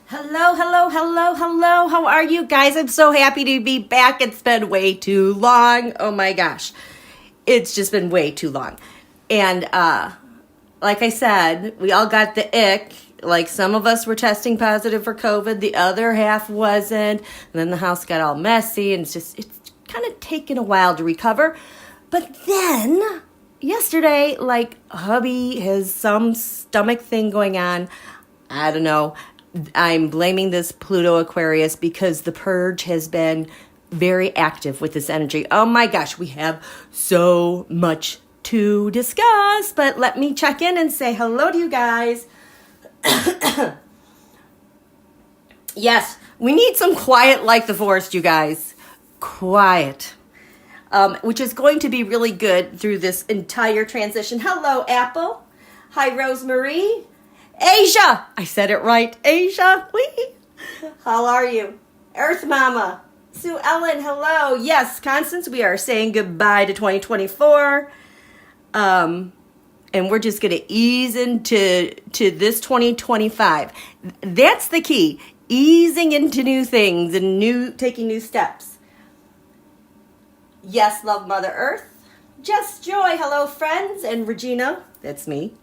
Hello, hello, hello, hello. How are you guys? I'm so happy to be back. It's been way too long. Oh my gosh. It's just been way too long. And like I said, we all got the ick. Like some of us were testing positive for COVID. The other half wasn't. And then the house got all messy. And it's kind of taken a while to recover. But then yesterday, like hubby has some stomach thing going on. I don't know. I'm blaming this Pluto Aquarius because the purge has been very active with this energy. Oh my gosh, we have so much to discuss, but let me check in and say hello to you guys. Yes, we need some quiet like the forest, you guys. Quiet. Which is going to be really good through this entire transition. Hello, Apple. Hi, Rosemarie. Asia! I said it right. Asia, wee. How are you? Earth Mama. Sue Ellen, hello. Yes, Constance, we are saying goodbye to 2024. And we're just going to ease into this 2025. That's the key. Easing into new things and taking new steps. Yes, love Mother Earth. Just Joy, hello, friends. And Regina, that's me.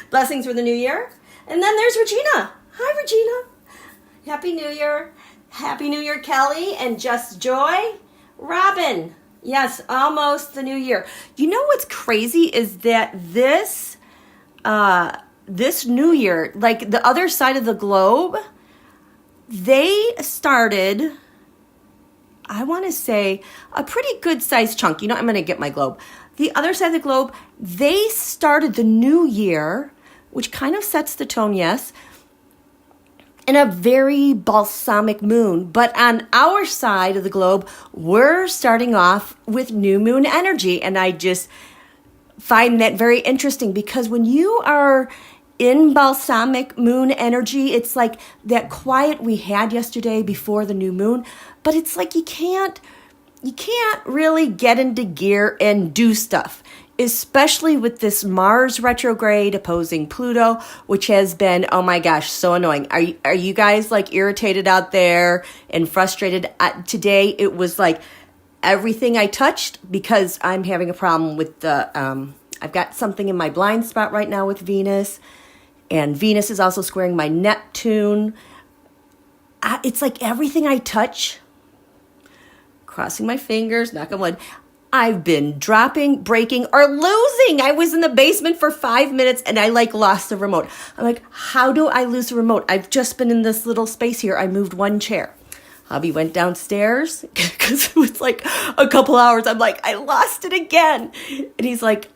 Blessings for the new year. And then there's Regina. Hi, Regina. Happy New Year. Happy New Year, Kelly. And Just Joy. Robin. Yes, almost the new year. You know what's crazy is that this new year, like the other side of the globe, they started, I want to say, a pretty good sized chunk. You know, I'm going to get my globe. The other side of the globe, they started the new year, which kind of sets the tone, yes, in a very balsamic moon. But on our side of the globe, we're starting off with new moon energy. And I just find that very interesting because when you are in balsamic moon energy, it's like that quiet we had yesterday before the new moon. But it's like you can't really get into gear and do stuff, especially with this Mars retrograde opposing Pluto, which has been, oh my gosh, so annoying. Are you guys like irritated out there and frustrated? Today, it was like everything I touched because I'm having a problem with I've got something in my blind spot right now with Venus, and Venus is also squaring my Neptune. It's like everything I touch, crossing my fingers, knock on wood, I've been dropping, breaking, or losing. I was in the basement for 5 minutes and I lost the remote. I'm like, how do I lose the remote? I've just been in this little space here. I moved one chair. Hubby went downstairs because it was like a couple hours. I'm like, I lost it again. And he's like,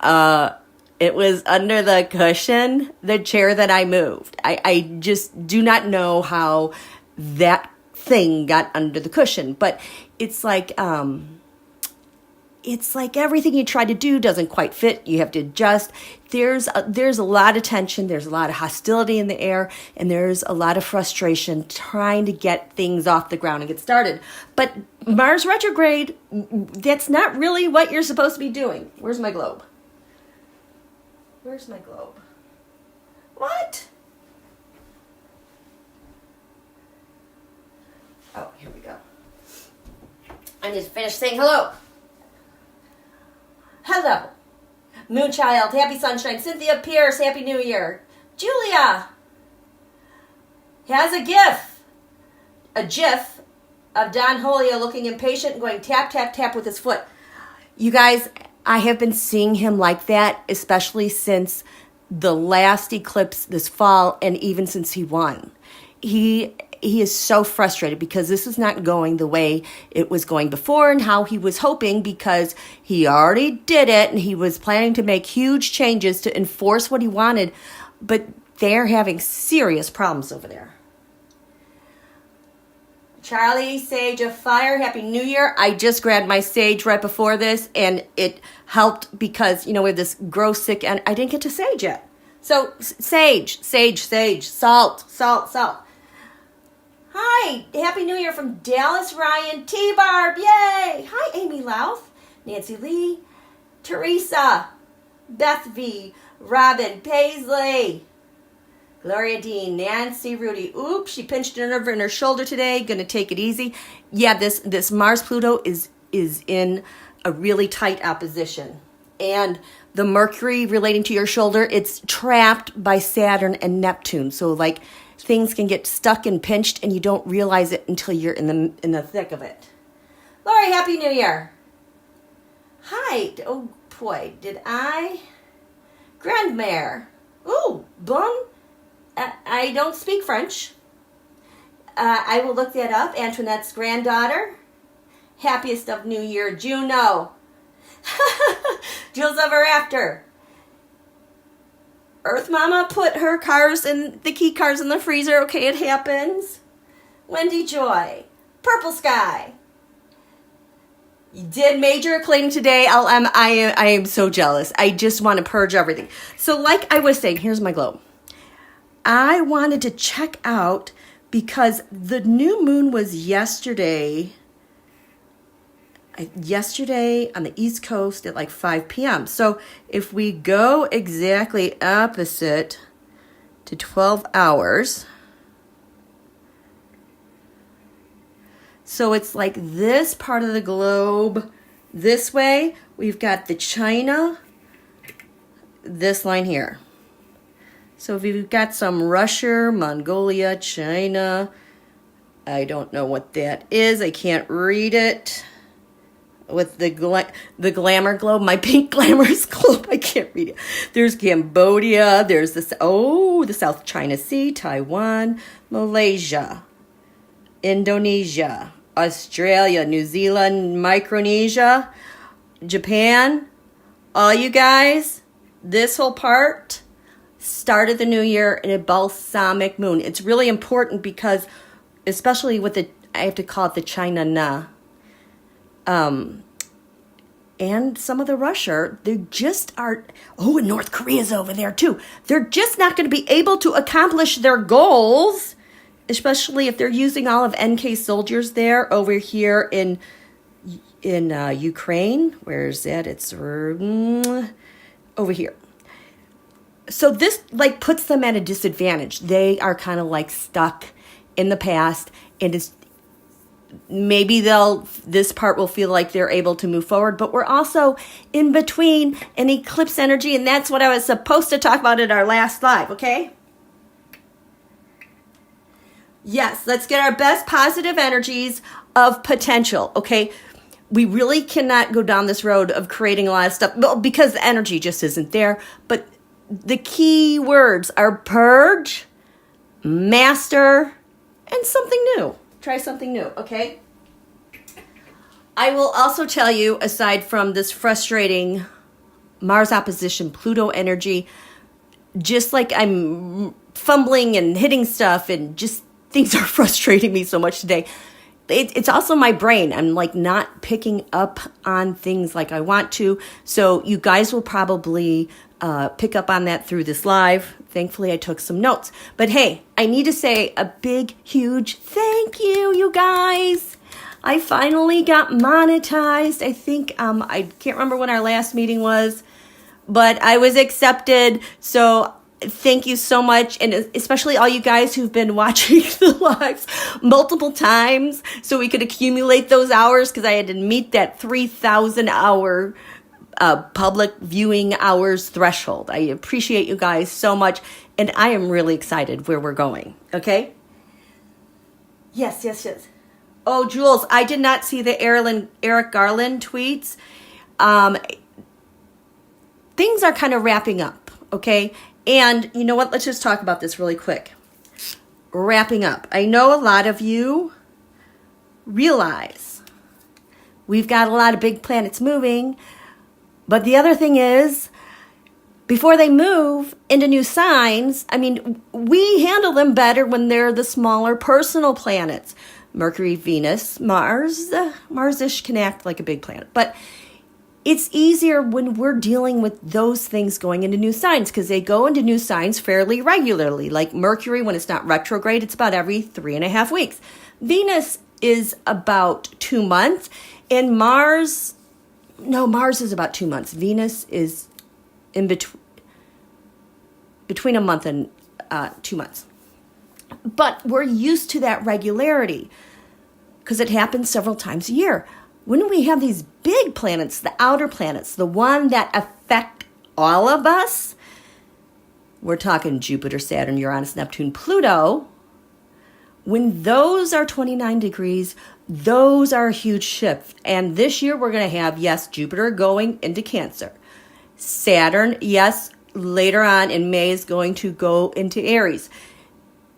it was under the cushion, the chair that I moved. I just do not know how that thing got under the cushion, but it's like everything you try to do doesn't quite fit. You have to adjust. There's a lot of tension. There's a lot of hostility in the air, and there's a lot of frustration trying to get things off the ground and get started. But Mars retrograde, that's not really what you're supposed to be doing. Where's my globe? Where's my globe? What? Oh, here we go. I need to finish saying hello. Hello. Moonchild, happy sunshine. Cynthia Pierce, happy new year. Julia has a gift. a gif of Don Julio looking impatient and going tap, tap, tap with his foot. You guys, I have been seeing him like that, especially since the last eclipse this fall and even since he won. He is so frustrated because this is not going the way it was going before and how he was hoping, because he already did it and he was planning to make huge changes to enforce what he wanted, but they're having serious problems over there. Charlie, Sage of Fire, Happy New Year. I just grabbed my sage right before this, and it helped because, we have this gross, sick, and I didn't get to sage yet. So, sage, salt. Hi, Happy New Year from Dallas, Ryan T-Barb, yay! Hi, Amy Louth, Nancy Lee, Teresa, Beth V, Robin Paisley, Gloria Dean, Nancy Rudy. Oops, she pinched a nerve in her shoulder today. Gonna take it easy. Yeah, this Mars-Pluto is in a really tight opposition. And the Mercury relating to your shoulder, it's trapped by Saturn and Neptune. So like things can get stuck and pinched and you don't realize it until you're in the thick of it. Lori, Happy New Year. Hi. Oh boy, did I? Grandmère. Ooh, bon. I don't speak French. I will look that up. Antoinette's granddaughter. Happiest of New Year, Juno. Jules Ever After. Earth Mama put her cars and the key cards in the freezer. Okay, it happens. Wendy Joy. Purple Sky. You did major cleaning today, LM. I am so jealous. I just want to purge everything. So like I was saying, here's my globe. I wanted to check out because the new moon was yesterday on the East Coast at like 5 p.m. So if we go exactly opposite to 12 hours, so it's like this part of the globe this way, we've got the China, this line here. So if we've got some Russia, Mongolia, China, I don't know what that is. I can't read it. With the glamour globe, my pink glamorous globe, I can't read it. There's Cambodia, there's the South China Sea, Taiwan, Malaysia, Indonesia, Australia, New Zealand, Micronesia, Japan. All you guys, this whole part started the new year in a balsamic moon. It's really important because, especially with I have to call it the China Na, and some of the Russia, they just are, and North Korea's over there too. They're just not going to be able to accomplish their goals, especially if they're using all of NK soldiers there over here in Ukraine. Where's that? It's over here. So this like puts them at a disadvantage. They are kind of like stuck in the past, and it's maybe this part will feel like they're able to move forward, but we're also in between an eclipse energy, and that's what I was supposed to talk about in our last live, okay? Yes, let's get our best positive energies of potential, okay? We really cannot go down this road of creating a lot of stuff because the energy just isn't there, but the key words are purge, master, and something new. Try something new, okay? I will also tell you, aside from this frustrating Mars opposition Pluto energy, just like I'm fumbling and hitting stuff and just things are frustrating me so much today, it's also my brain. I'm like not picking up on things like I want to. So you guys will probably pick up on that through this live. Thankfully, I took some notes. But hey, I need to say a big, huge thank you, you guys. I finally got monetized. I think, I can't remember when our last meeting was, but I was accepted. So thank you so much. And especially all you guys who've been watching the lives multiple times so we could accumulate those hours, because I had to meet that 3,000 hour public viewing hours threshold. I appreciate you guys so much, and I am really excited where we're going, okay? Yes, yes, yes. Oh, Jules, I did not see the Eric Garland tweets. Things are kind of wrapping up, okay? And you know what? Let's just talk about this really quick. Wrapping up. I know a lot of you realize we've got a lot of big planets moving, but the other thing is, before they move into new signs, I mean, we handle them better when they're the smaller personal planets. Mercury, Venus, Mars. Mars-ish can act like a big planet. But it's easier when we're dealing with those things going into new signs because they go into new signs fairly regularly. Like Mercury, when it's not retrograde, it's about every 3.5 weeks. Venus is about 2 months. And Mars is about 2 months. Venus is in between a month and 2 months. But we're used to that regularity because it happens several times a year. When we have these big planets, the outer planets, the one that affect all of us, we're talking Jupiter, Saturn, Uranus, Neptune, Pluto. When those are 29 degrees, those are a huge shift. And this year we're going to have, yes, Jupiter going into Cancer. Saturn, yes, later on in May is going to go into Aries.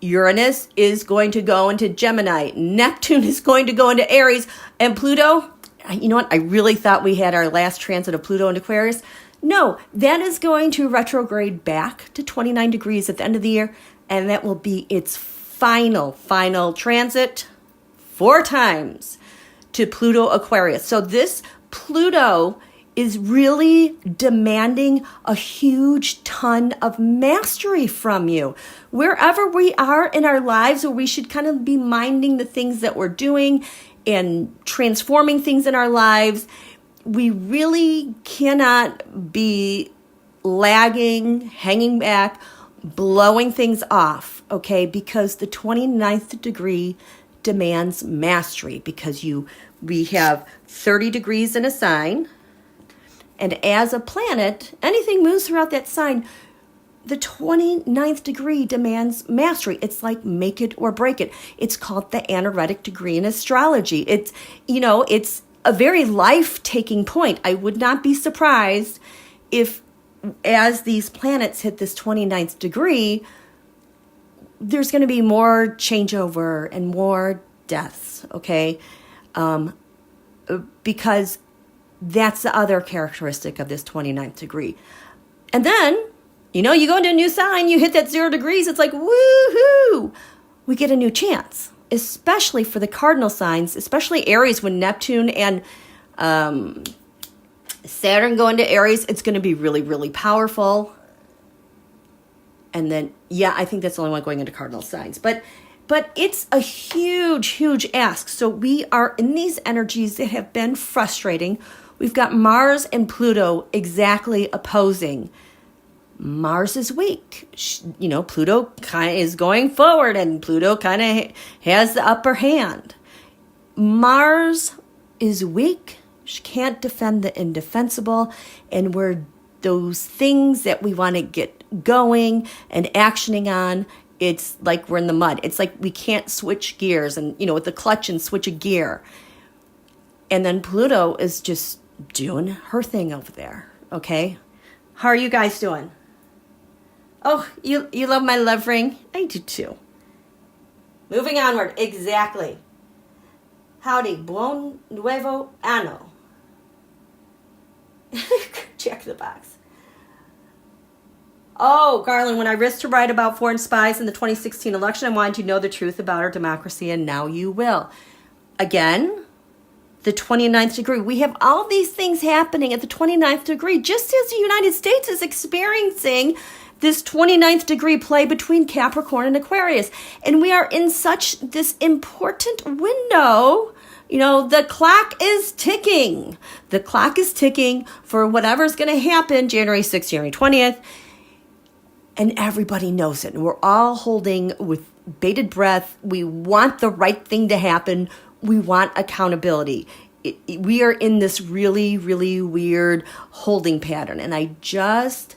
Uranus is going to go into Gemini. Neptune is going to go into Aries. And Pluto, you know what? I really thought we had our last transit of Pluto into Aquarius. No, that is going to retrograde back to 29 degrees at the end of the year. And that will be its final transit 4 times to Pluto Aquarius. So this Pluto is really demanding a huge ton of mastery from you. Wherever we are in our lives, where we should kind of be minding the things that we're doing and transforming things in our lives, we really cannot be lagging, hanging back, blowing things off, okay? Because the 29th degree demands mastery because we have 30 degrees in a sign. And as a planet, anything moves throughout that sign, the 29th degree demands mastery. It's like make it or break it. It's called the anaretic degree in astrology. It's a very life-taking point. I would not be surprised if as these planets hit this 29th degree, there's going to be more changeover and more deaths, okay? Because that's the other characteristic of this 29th degree. And then, you go into a new sign, you hit that 0 degrees, it's like, woohoo! We get a new chance, especially for the cardinal signs, especially Aries, when Neptune and Saturn go into Aries, it's going to be really, really powerful. And then, I think that's the only one going into cardinal signs. But it's a huge, huge ask. So we are in these energies that have been frustrating. We've got Mars and Pluto exactly opposing. Mars is weak. Pluto kind of is going forward and Pluto kind of has the upper hand. Mars is weak. She can't defend the indefensible. And we're those things that we want to get going and actioning on. It's like we're in the mud. It's like we can't switch gears and, with the clutch and switch a gear. And then Pluto is just doing her thing over there, okay? How are you guys doing? Oh, you love my love ring? I do too. Moving onward, exactly. Howdy, buen nuevo ano. Check the box. Oh, Garland, when I risked to write about foreign spies in the 2016 election, I wanted you to know the truth about our democracy, and now you will. Again, the 29th degree. We have all these things happening at the 29th degree, just as the United States is experiencing this 29th degree play between Capricorn and Aquarius. And we are in such this important window. The clock is ticking. The clock is ticking for whatever's going to happen January 6th, January 20th. And everybody knows it. And we're all holding with bated breath. We want the right thing to happen. We want accountability. We are in this really, really weird holding pattern. And I just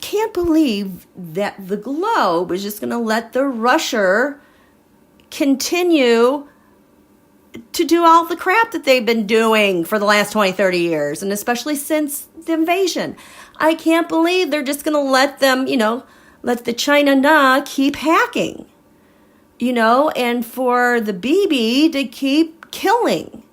can't believe that the globe is just going to let the rusher continue to do all the crap that they've been doing for the last 20, 30 years, and especially since the invasion. I can't believe they're just going to let them, let the China Na keep hacking, and for the BB to keep killing.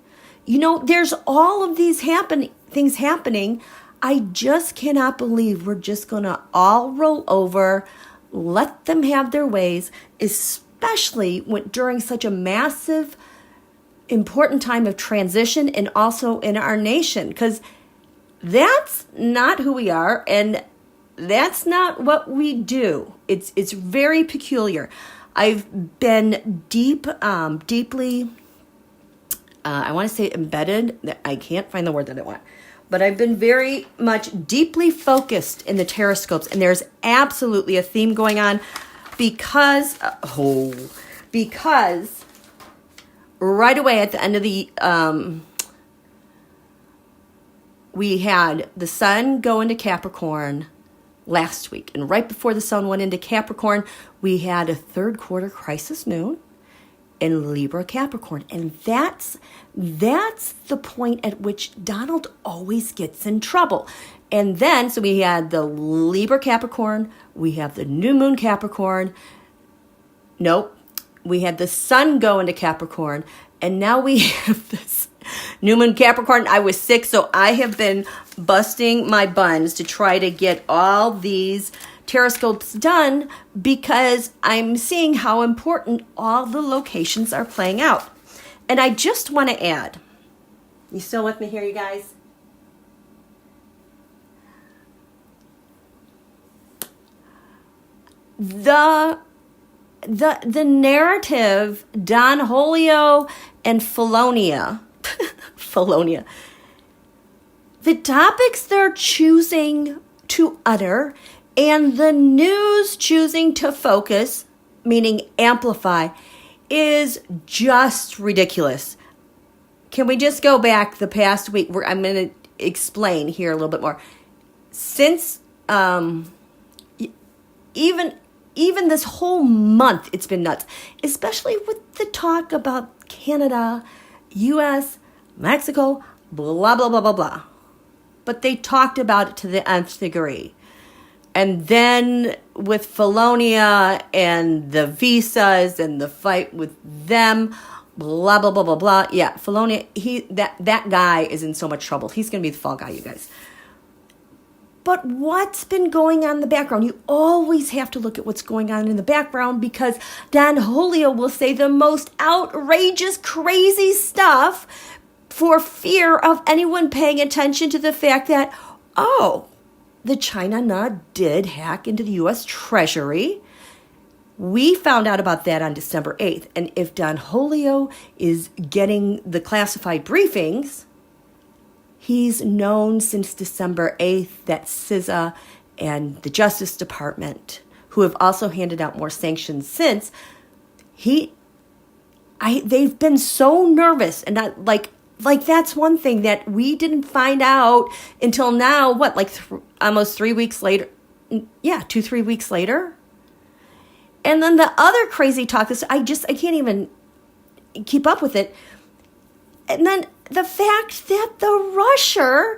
There's all of these things happening. I just cannot believe we're just going to all roll over, let them have their ways, especially during such a massive, important time of transition and also in our nation, because that's not who we are and that's not what we do. It's very peculiar. I've been deeply, I want to say embedded. I can't find the word that I want. But I've been very much deeply focused in the teroscopes, and there's absolutely a theme going on because right away at the end of the, we had the sun go into Capricorn last week. And right before the sun went into Capricorn, we had a third quarter crisis moon in Libra Capricorn. And that's the point at which Donald always gets in trouble. And then, so we had the Libra Capricorn, we have the new moon Capricorn. Nope. We had the sun go into Capricorn, and now we have this new moon Capricorn. I was sick, so I have been busting my buns to try to get all these teroscopes done because I'm seeing how important all the locations are playing out. And I just want to add, you still with me here, you guys? The narrative, Don Julio and Felonia, the topics they're choosing to utter and the news choosing to focus, meaning amplify, is just ridiculous. Can we just go back the past week where I'm going to explain here a little bit more. Since even this whole month, it's been nuts, especially with the talk about Canada, U.S., Mexico, blah, blah, blah, blah, blah. But they talked about it to the nth degree. And then with Felonia and the visas and the fight with them, blah, blah, blah, blah, blah. Yeah, Felonia, that guy is in so much trouble. He's going to be the fall guy, you guys. But what's been going on in the background? You always have to look at what's going on in the background because Don Julio will say the most outrageous, crazy stuff for fear of anyone paying attention to the fact that, the China Na did hack into the U.S. Treasury. We found out about that on December 8th. And if Don Julio is getting the classified briefings, he's known since December 8th that CISA and the Justice Department, who have also handed out more sanctions since, they've been so nervous. And like that's one thing that we didn't find out until now, almost 3 weeks later. Yeah, 2-3 weeks later. And then the other crazy talk, I can't even keep up with it. And then the fact that the Russia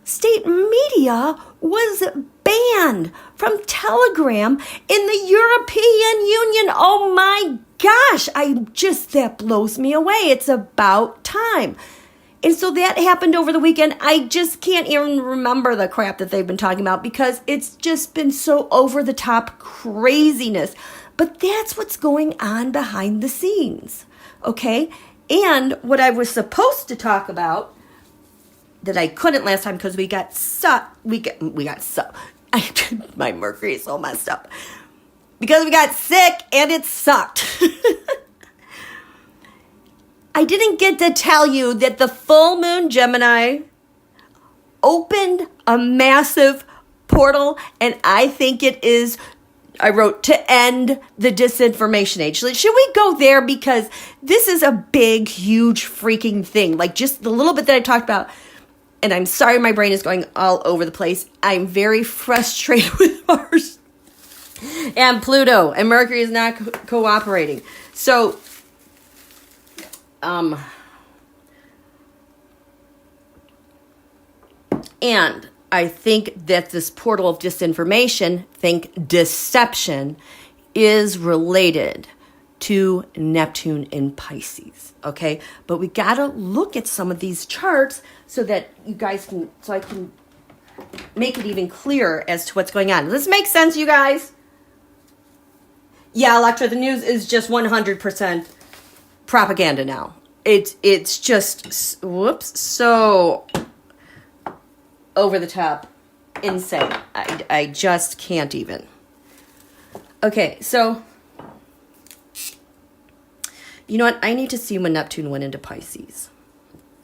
state media was banned from Telegram in the European Union. Oh my gosh, that blows me away. It's about time. And so that happened over the weekend. I just can't even remember the crap that they've been talking about because it's just been so over the top craziness. But that's what's going on behind the scenes, okay? And what I was supposed to talk about that I couldn't last time because we got sucked. My Mercury is so messed up. Because we got sick and it sucked. I didn't get to tell you that the full moon Gemini opened a massive portal, and I think it is, I wrote, to end the disinformation age. Should we go there? Because this is a big, huge freaking thing. Like just the little bit that I talked about, and I'm sorry my brain is going all over the place. I'm very frustrated with Mars and Pluto, and Mercury is not cooperating. So And I think that this portal of disinformation, think deception, is related to Neptune in Pisces, okay? But we gotta look at some of these charts so that you guys can, so I can make it even clearer as to what's going on. Does this make sense, you guys? Yeah, Electra, the news is just 100% propaganda now. It's just, whoops, so over the top, insane. I just can't even. Okay, so, you know what? I need to see when Neptune went into Pisces.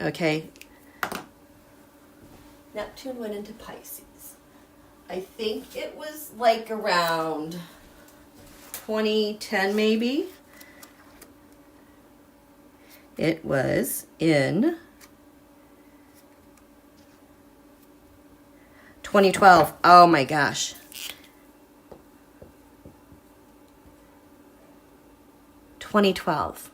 Okay? Neptune went into Pisces. I think it was like around 2010 maybe. It was in 2012. Oh my gosh. 2012.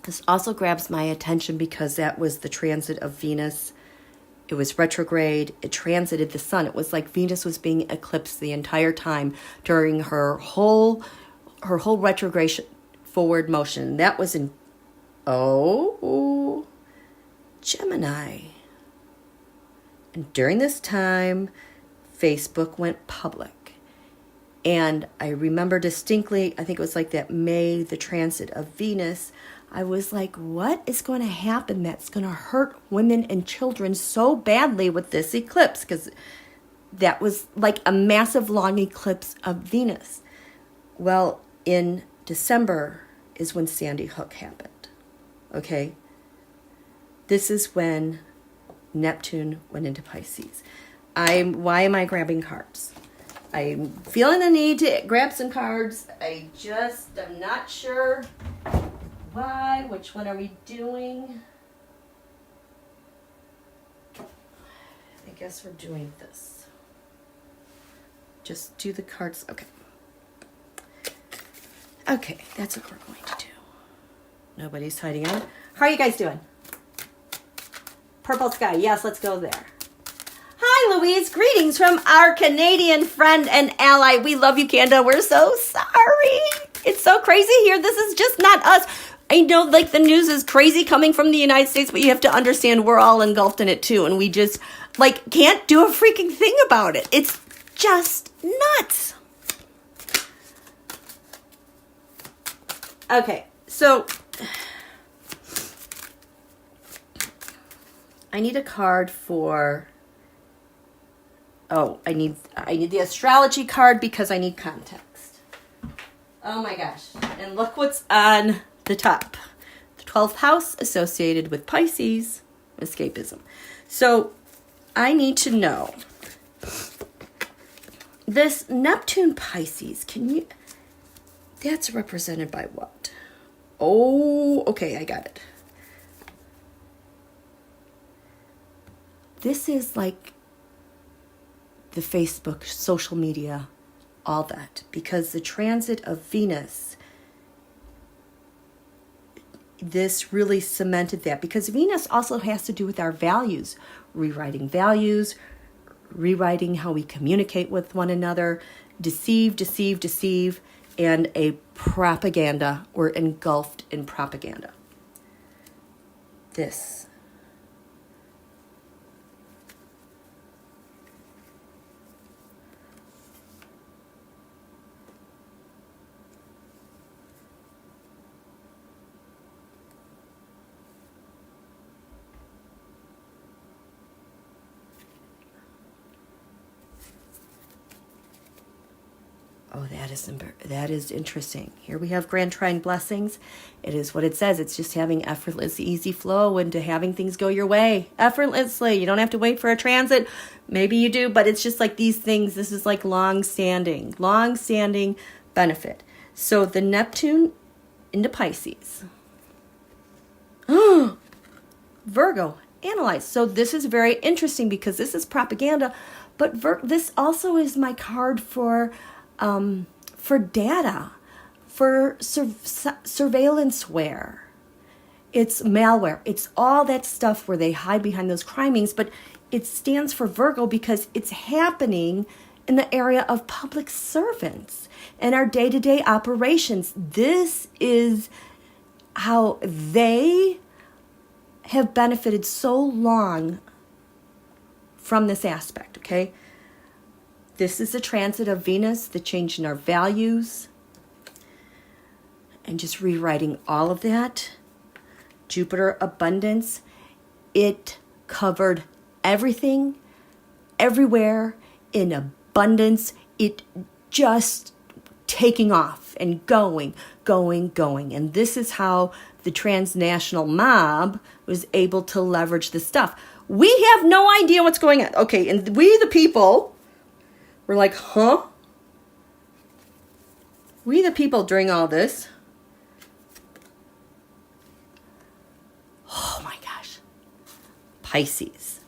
This also grabs my attention because that was the transit of Venus. It was retrograde. It transited the sun. It was like Venus was being eclipsed the entire time during her whole retrogression forward motion. That was in Gemini. And during this time, Facebook went public. And I remember distinctly, I think it was like that May, the transit of Venus. I was like, what is going to happen that's going to hurt women and children so badly with this eclipse? Because that was like a massive long eclipse of Venus. Well, in December is when Sandy Hook happened. Okay? This is when Neptune went into Pisces. Why am I grabbing cards? I'm feeling the need to grab some cards. I'm not sure why. Which one are we doing? I guess we're doing this. Just do the cards. Okay. Okay, that's what we're going to do. Nobody's hiding out. How are you guys doing? Purple sky. Yes, let's go there. Hi, Louise. Greetings from our Canadian friend and ally. We love you, Kanda. We're so sorry. It's so crazy here. This is just not us. I know, like, the news is crazy coming from the United States, but you have to understand we're all engulfed in it, too. And we just, like, can't do a freaking thing about it. It's just nuts. Okay, so I need a card for... Oh, I need the astrology card because I need context. Oh my gosh. And look what's on the top. The 12th house associated with Pisces, escapism. So I need to know this Neptune Pisces, that's represented by what? Oh, okay, I got it. This is like the Facebook, social media, all that. Because the transit of Venus, this really cemented that. Because Venus also has to do with our values. Rewriting values, rewriting how we communicate with one another, deceive, and a propaganda. We're engulfed in propaganda. This. Oh, that is interesting. Here we have Grand Trine blessings. It is what it says. It's just having effortless, easy flow into having things go your way effortlessly. You don't have to wait for a transit. Maybe you do, but it's just like these things. This is like long-standing benefit. So the Neptune into Pisces. Virgo, analyze. So this is very interesting because this is propaganda, but this also is my card for data, for surveillanceware. it's malware. It's all that stuff where they hide behind those crimings, but it stands for Virgo because it's happening in the area of public servants and our day-to-day operations. This is how they have benefited so long from this aspect, okay? This is a transit of Venus, the change in our values, and just rewriting all of that. Jupiter abundance, it covered everything, everywhere, in abundance. It just taking off and going. And this is how the transnational mob was able to leverage this stuff. We have no idea what's going on. Okay, and we the people were like, huh? We the people during all this. Oh my gosh. Pisces.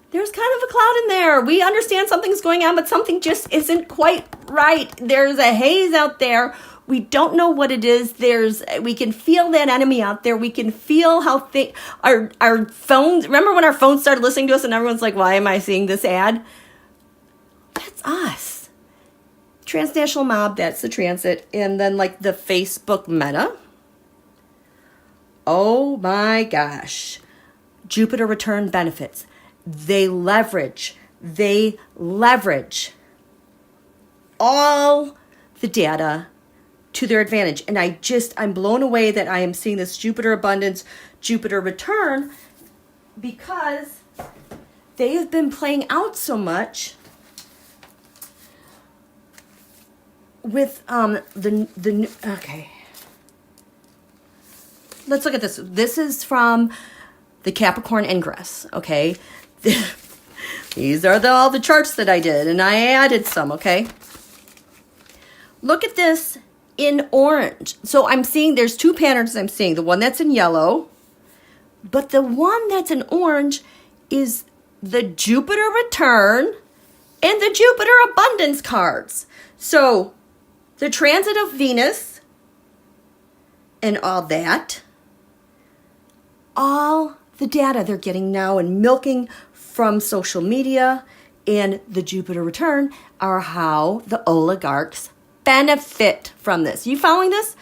There's kind of a cloud in there. We understand something's going on, but something just isn't quite right. There's a haze out there. We don't know what it is. We can feel that enemy out there. We can feel how our phones, remember when our phones started listening to us and everyone's like, why am I seeing this ad? That's us. Transnational mob, that's the transit. And then like the Facebook meta. Oh my gosh. Jupiter return benefits. They leverage all the data to their advantage. And I'm blown away that I am seeing this Jupiter abundance, Jupiter return, because they have been playing out so much with okay. Let's look at this. This is from the Capricorn ingress, okay? These are all the charts that I did, and I added some, okay? Look at this in orange. So I'm seeing there's two patterns I'm seeing. The one that's in yellow, but the one that's in orange is the Jupiter return and the Jupiter abundance cards. So the transit of Venus and all that, all the data they're getting now and milking from social media and the Jupiter return are how the oligarchs benefit from this. You following this?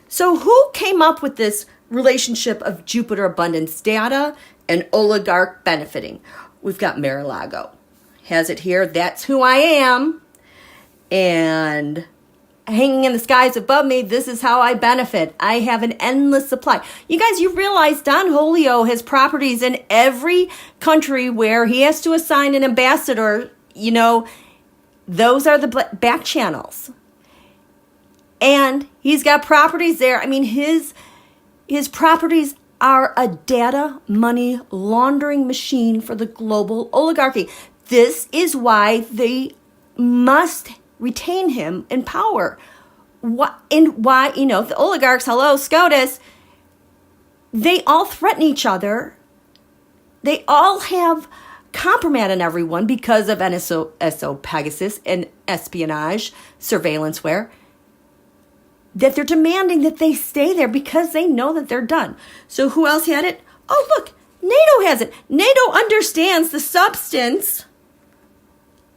So who came up with this relationship of Jupiter abundance data and oligarch benefiting? We've got Mar-a-Lago. Has it here. That's who I am. And hanging in the skies above me, this is how I benefit. I have an endless supply. You guys, you realize Don Julio has properties in every country where he has to assign an ambassador. You know, those are the back channels. And he's got properties there. I mean, his properties are a data money laundering machine for the global oligarchy. This is why they must retain him in power. Why, the oligarchs, hello, SCOTUS, they all threaten each other. They all have compromise on everyone because of NSO Pegasus and espionage, surveillanceware, that they're demanding that they stay there because they know that they're done. So who else had it? Oh, look, NATO has it. NATO understands the substance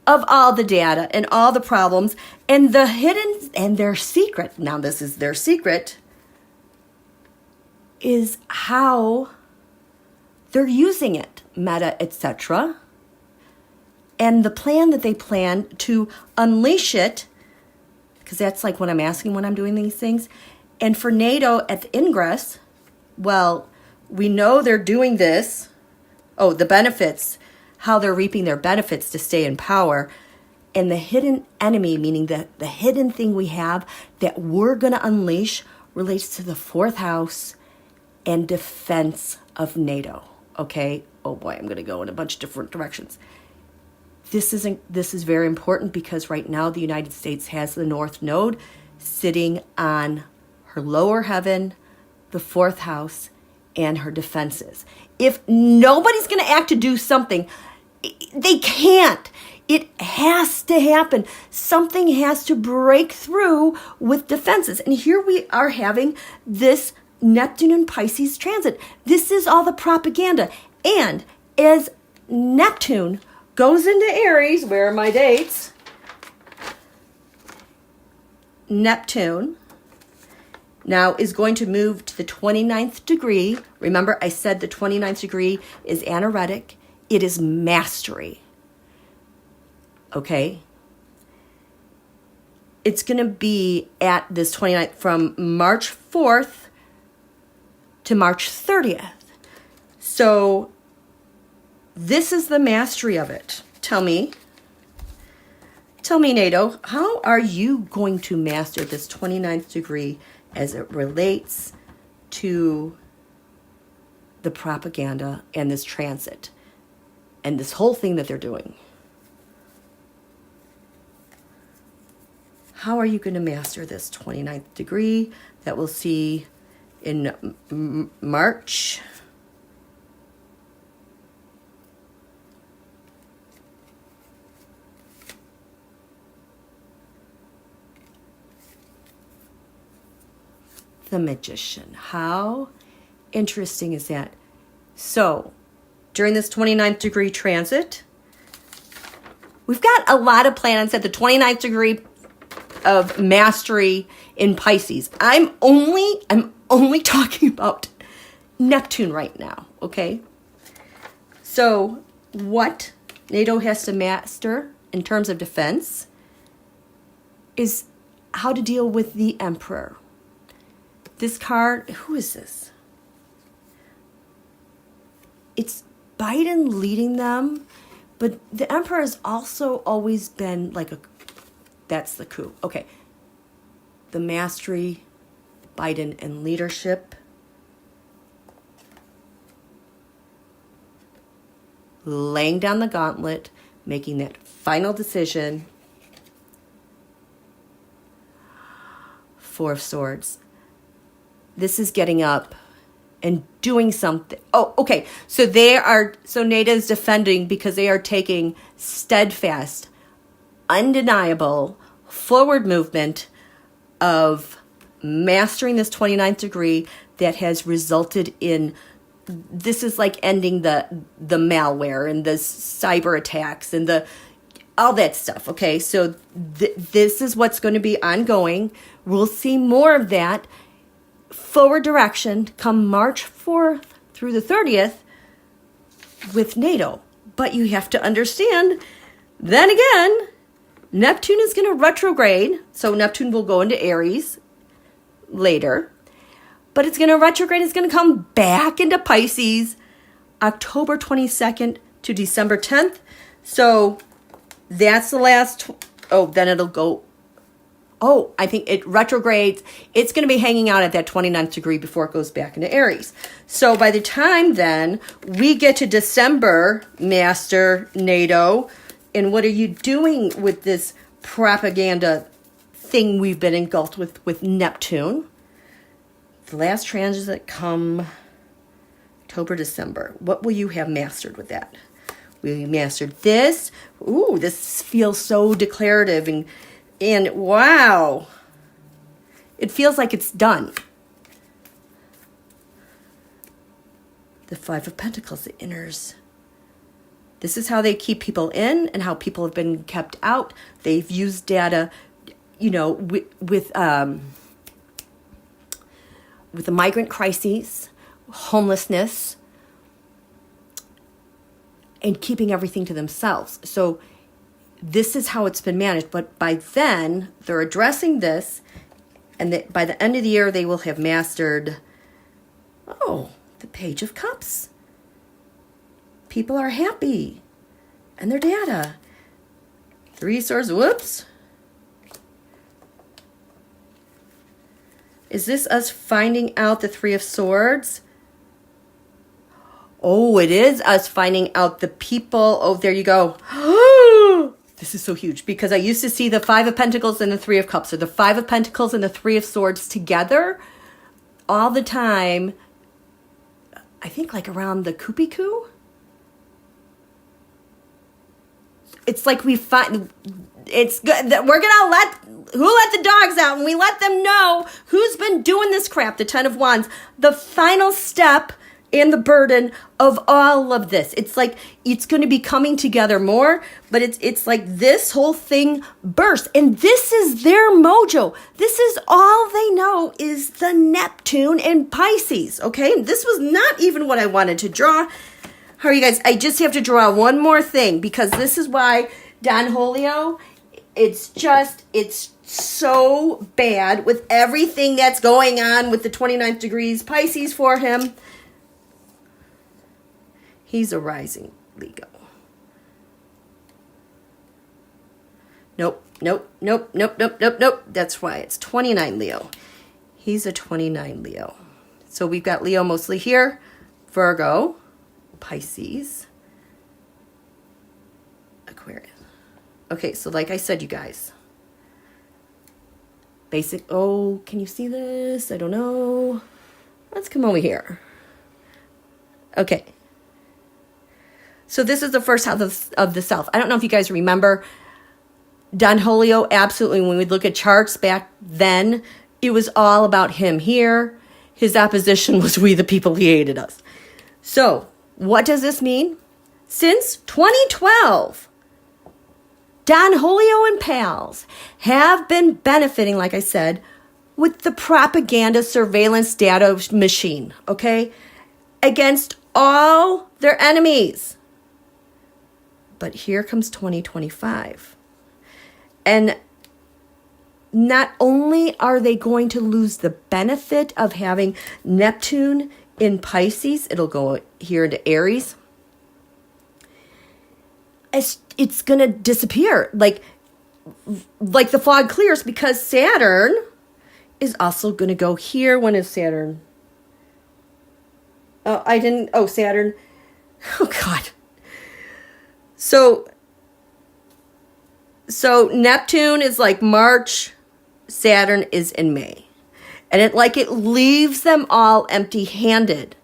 of all the data and all the problems and the hidden and their secret. Now this is their secret, is how they're using it, Meta, etc. And the plan that they plan to unleash it, because that's like what I'm asking when I'm doing these things. And for NATO at the ingress, well, we know they're doing this. Oh, the benefits, how they're reaping their benefits to stay in power. And the hidden enemy, meaning the hidden thing we have that we're going to unleash, relates to the fourth house and defense of NATO. Okay? Oh boy, I'm going to go in a bunch of different directions. This is very important because right now the United States has the North Node sitting on her lower heaven, the fourth house, and her defenses. If nobody's going to act to do something, they can't. It has to happen. Something has to break through with defenses. And here we are having this Neptune and Pisces transit. This is all the propaganda. And as Neptune goes into Aries, where are my dates? Neptune now is going to move to the 29th degree. Remember, I said the 29th degree is anaretic. It is mastery. Okay? It's going to be at this 29th from March 4th to March 30th. So this is the mastery of it. Tell me, NATO, how are you going to master this 29th degree as it relates to the propaganda and this transit and this whole thing that they're doing? How are you going to master this 29th degree that we'll see in March? The Magician. How interesting is that? So, during this 29th degree transit, we've got a lot of planets at the 29th degree of mastery in Pisces. I'm only talking about Neptune right now, okay? So, what NATO has to master in terms of defense is how to deal with the Emperor. This card, who is this? It's Biden leading them, but the Emperor has also always been like that's the coup. Okay. The mastery, Biden, and leadership. Laying down the gauntlet, making that final decision. Four of Swords. This is getting up and doing something. Oh, okay. So NATO is defending because they are taking steadfast, undeniable forward movement of mastering this 29th degree that has resulted in, this is like ending the malware and the cyber attacks and all that stuff. Okay. So this is what's going to be ongoing. We'll see more of that forward direction come March 4th through the 30th with NATO. But you have to understand, then again, Neptune is going to retrograde. So Neptune will go into Aries later. But it's going to retrograde. It's going to come back into Pisces October 22nd to December 10th. So that's the last. Then it'll go. I think it retrogrades. It's going to be hanging out at that 29th degree before it goes back into Aries. So by the time then we get to December, Master NATO, and what are you doing with this propaganda thing we've been engulfed with Neptune? The last transit come October, December. What will you have mastered with that? We mastered this. Ooh, this feels so declarative and wow, it feels like it's done. The Five of Pentacles, the inners. This is how they keep people in and how people have been kept out. They've used data, with the migrant crises, homelessness, and keeping everything to themselves. So this is how it's been managed. But by then, they're addressing this, and by the end of the year, they will have mastered, the Page of Cups. People are happy, and their data. Three of Swords, whoops. Is this us finding out the Three of Swords? Oh, it is us finding out the people. Oh, there you go. This is so huge because I used to see the Five of Pentacles and the Three of Cups, or the Five of Pentacles and the Three of Swords together all the time. I think like around the Kupiku. It's like we find, it's good that we're going to let the dogs out, and we let them know who's been doing this crap, the 10 of Wands. The final step and the burden of all of this. It's like it's going to be coming together more, but it's like this whole thing bursts. And this is their mojo. This is all they know is the Neptune and Pisces, okay? This was not even what I wanted to draw. How are you guys? I just have to draw one more thing, because this is why Don Julio, it's so bad with everything that's going on with the 29th degrees Pisces for him. He's a rising Leo. Nope. That's why it's 29 Leo. He's a 29 Leo. So we've got Leo mostly here, Virgo, Pisces, Aquarius. Okay, so like I said, you guys, can you see this? I don't know. Let's come over here. Okay. So this is the first house of the self. I don't know if you guys remember Don Julio. Absolutely. When we look at charts back then, it was all about him here. His opposition was we the people. He hated us. So what does this mean? Since 2012, Don Julio and pals have been benefiting, like I said, with the propaganda surveillance data machine, okay, against all their enemies. But here comes 2025. And not only are they going to lose the benefit of having Neptune in Pisces, it'll go here into Aries. It's going to disappear. Like the fog clears, because Saturn is also going to go here. When is Saturn? Saturn. Oh, God. So Neptune is like March, Saturn is in May. And it leaves them all empty-handed.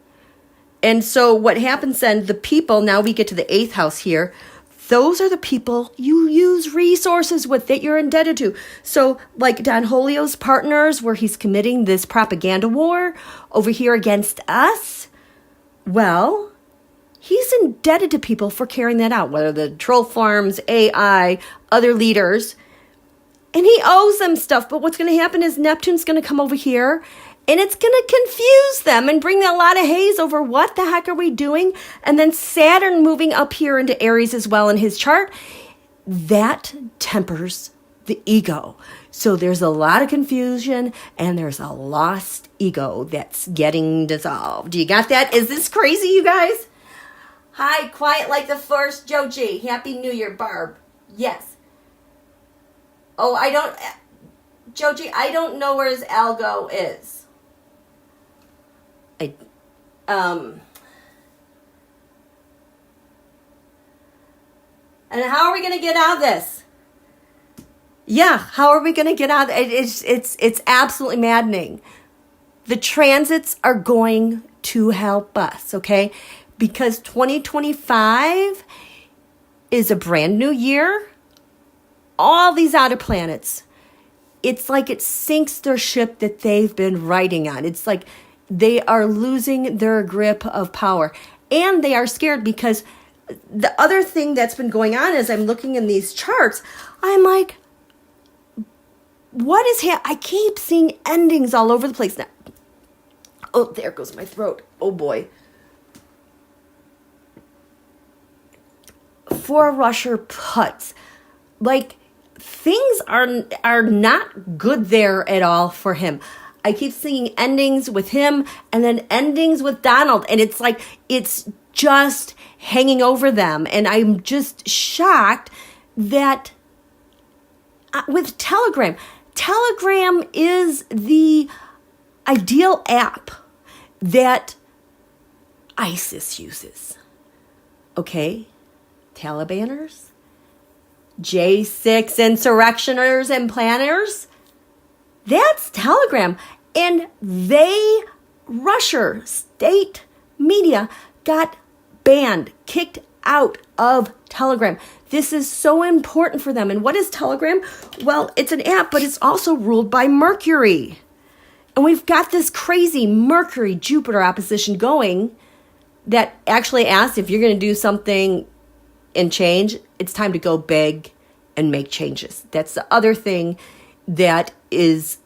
And so what happens then, the people, now we get to the 8th house here, those are the people you use resources with, that you're indebted to. So like Don Julio's partners, where he's committing this propaganda war over here against us, well, he's indebted to people for carrying that out, whether the troll farms, AI, other leaders, and he owes them stuff. But what's going to happen is Neptune's going to come over here, and it's going to confuse them and bring a lot of haze over what the heck are we doing. And then Saturn moving up here into Aries as well in his chart, that tempers the ego. So there's a lot of confusion, and there's a lost ego that's getting dissolved. You got that? Is this crazy, you guys? Hi, quiet like the first Joji. Happy New Year, Barb. Yes. Oh, Joji, I don't know where his algo is. And how are we going to get out of this? Yeah, how are we going to get out of it? It's absolutely maddening. The transits are going to help us, okay? Because 2025 is a brand new year. All these outer planets, it's like it sinks their ship that they've been riding on. It's like they are losing their grip of power. And they are scared, because the other thing that's been going on is I'm looking in these charts, I'm like, what is I keep seeing endings all over the place now. Oh, there goes my throat. Oh, boy. 4 rusher putts. Like, things are not good there at all for him. I keep seeing endings with him and then endings with Donald. And it's like, it's just hanging over them. And I'm just shocked that with Telegram is the ideal app that ISIS uses. Okay? Talibaners, J6 insurrectioners and planners, that's Telegram. And Russia state media got banned, kicked out of Telegram. This is so important for them. And what is Telegram? Well, it's an app, but it's also ruled by Mercury. And we've got this crazy Mercury-Jupiter opposition going that actually asks if you're going to do something and change, it's time to go big and make changes. That's the other thing that is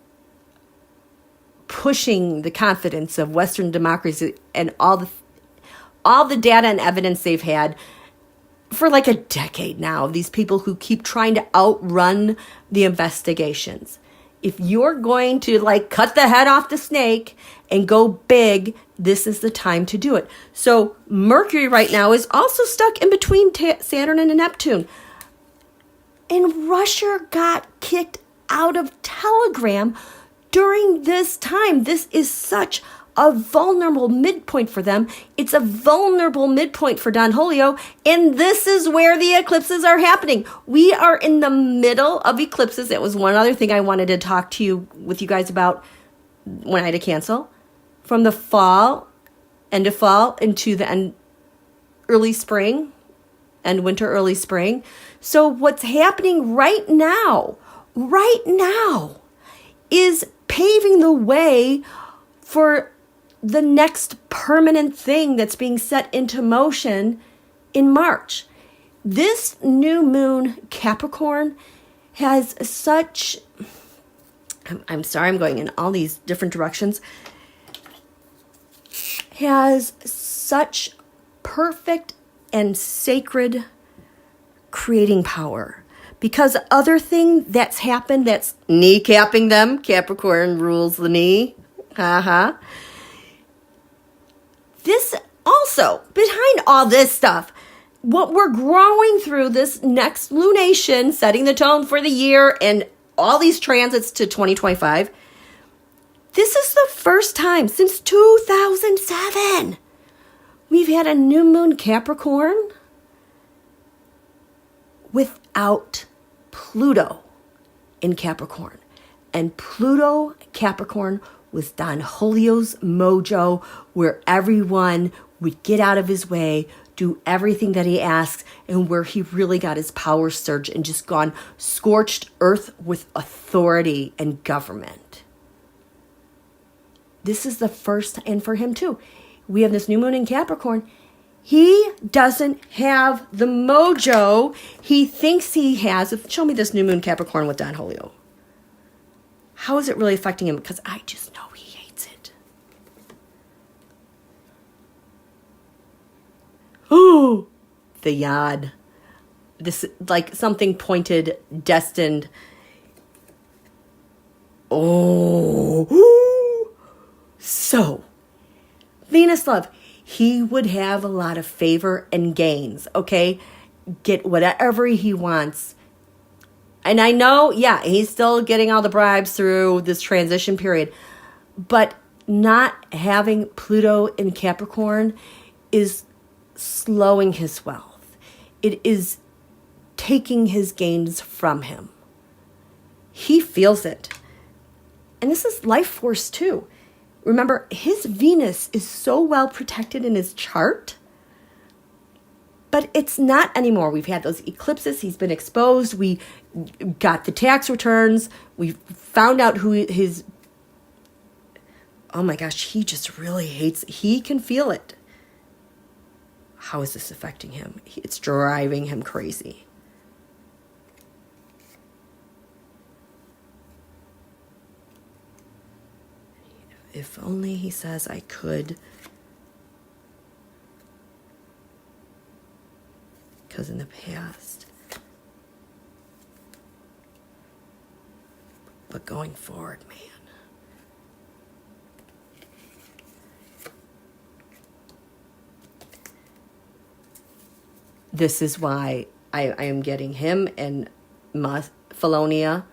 pushing the confidence of Western democracy and all the data and evidence they've had for like a decade now. These people who keep trying to outrun the investigations. If you're going to like cut the head off the snake and go big, this is the time to do it. So Mercury right now is also stuck in between Saturn and Neptune. And Russia got kicked out of Telegram during this time. This is such a vulnerable midpoint for them. It's a vulnerable midpoint for Don Julio. And this is where the eclipses are happening. We are in the middle of eclipses. That was one other thing I wanted to talk to you with you guys about when I had to cancel. From the fall, end of fall, into the end, early spring, and winter, early spring. So what's happening right now is paving the way for the next permanent thing that's being set into motion in March. This new moon, Capricorn, has such, I'm sorry, I'm going in all these different directions, has such perfect and sacred creating power. Because other thing that's happened that's kneecapping them, Capricorn rules the knee, This also, behind all this stuff, what we're growing through this next lunation, setting the tone for the year and all these transits to 2025, this is the first time since 2007 we've had a new moon Capricorn without Pluto in Capricorn. And Pluto Capricorn was Don Julio's mojo, where everyone would get out of his way, do everything that he asks, and where he really got his power surge and just gone scorched earth with authority and government. This is the first, and for him too. We have this new moon in Capricorn. He doesn't have the mojo he thinks he has. Show me this new moon Capricorn with Don Julio. How is it really affecting him? Because I just know he hates it. Oh, the yod. This, like something pointed, destined. Oh. So, Venus love. He would have a lot of favor and gains, okay? Get whatever he wants. And I know, yeah, he's still getting all the bribes through this transition period. But not having Pluto in Capricorn is slowing his wealth. It is taking his gains from him. He feels it. And this is life force too. Remember, his Venus is so well protected in his chart. But it's not anymore. We've had those eclipses. He's been exposed. We got the tax returns. We found out who his... Oh my gosh, he just really hates... He can feel it. How is this affecting him? It's driving him crazy. If only he says I could... Because in the past, but going forward, man. This is why I am getting him and Felonia.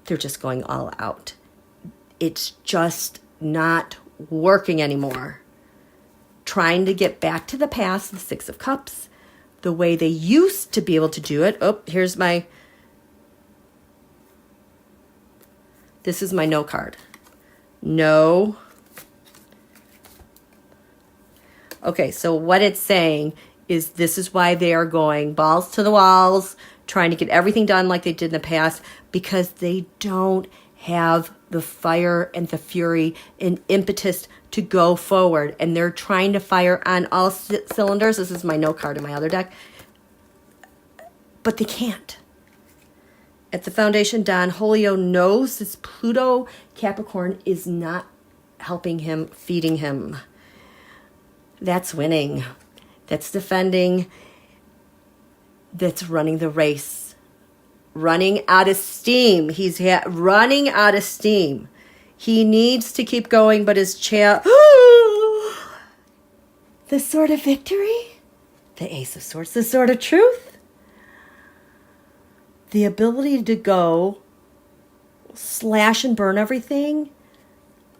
They're just going all out. It's just not working anymore. Trying to get back to the past, the Six of Cups, the way they used to be able to do it. Oh, here's my... This is my no card. No. Okay, so what it's saying is this is why they are going balls to the walls, trying to get everything done like they did in the past, because they don't have the fire and the fury and impetus to go forward. And they're trying to fire on all cylinders. This is my note card in my other deck. But they can't. At the foundation, Don Julio knows this Pluto Capricorn is not helping him, feeding him. That's winning. That's defending. That's running the race. Running out of steam. He's running out of steam. He needs to keep going, but his the sword of victory, the Ace of Swords, the sword of truth, the ability to go slash and burn everything.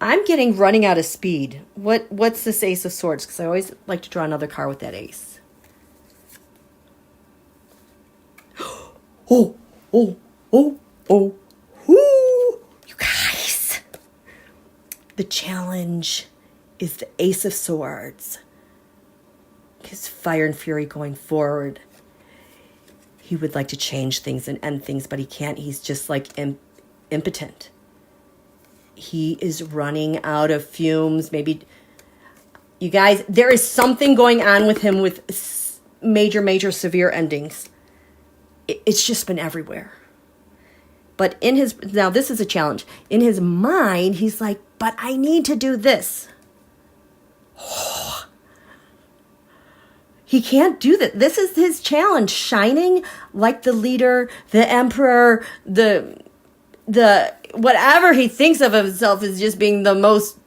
I'm getting running out of speed. What's this Ace of Swords? Because I always like to draw another card with that ace. Oh, you guys. The challenge is the Ace of Swords. His fire and fury going forward. He would like to change things and end things, but he can't. He's just like impotent. He is running out of fumes. Maybe, you guys, there is something going on with him with major, severe endings. It's just been everywhere. But in his, now this is a challenge. In his mind, he's like, but I need to do this. He can't do that. This is his challenge. Shining like the leader, the emperor, the whatever he thinks of himself as just being the most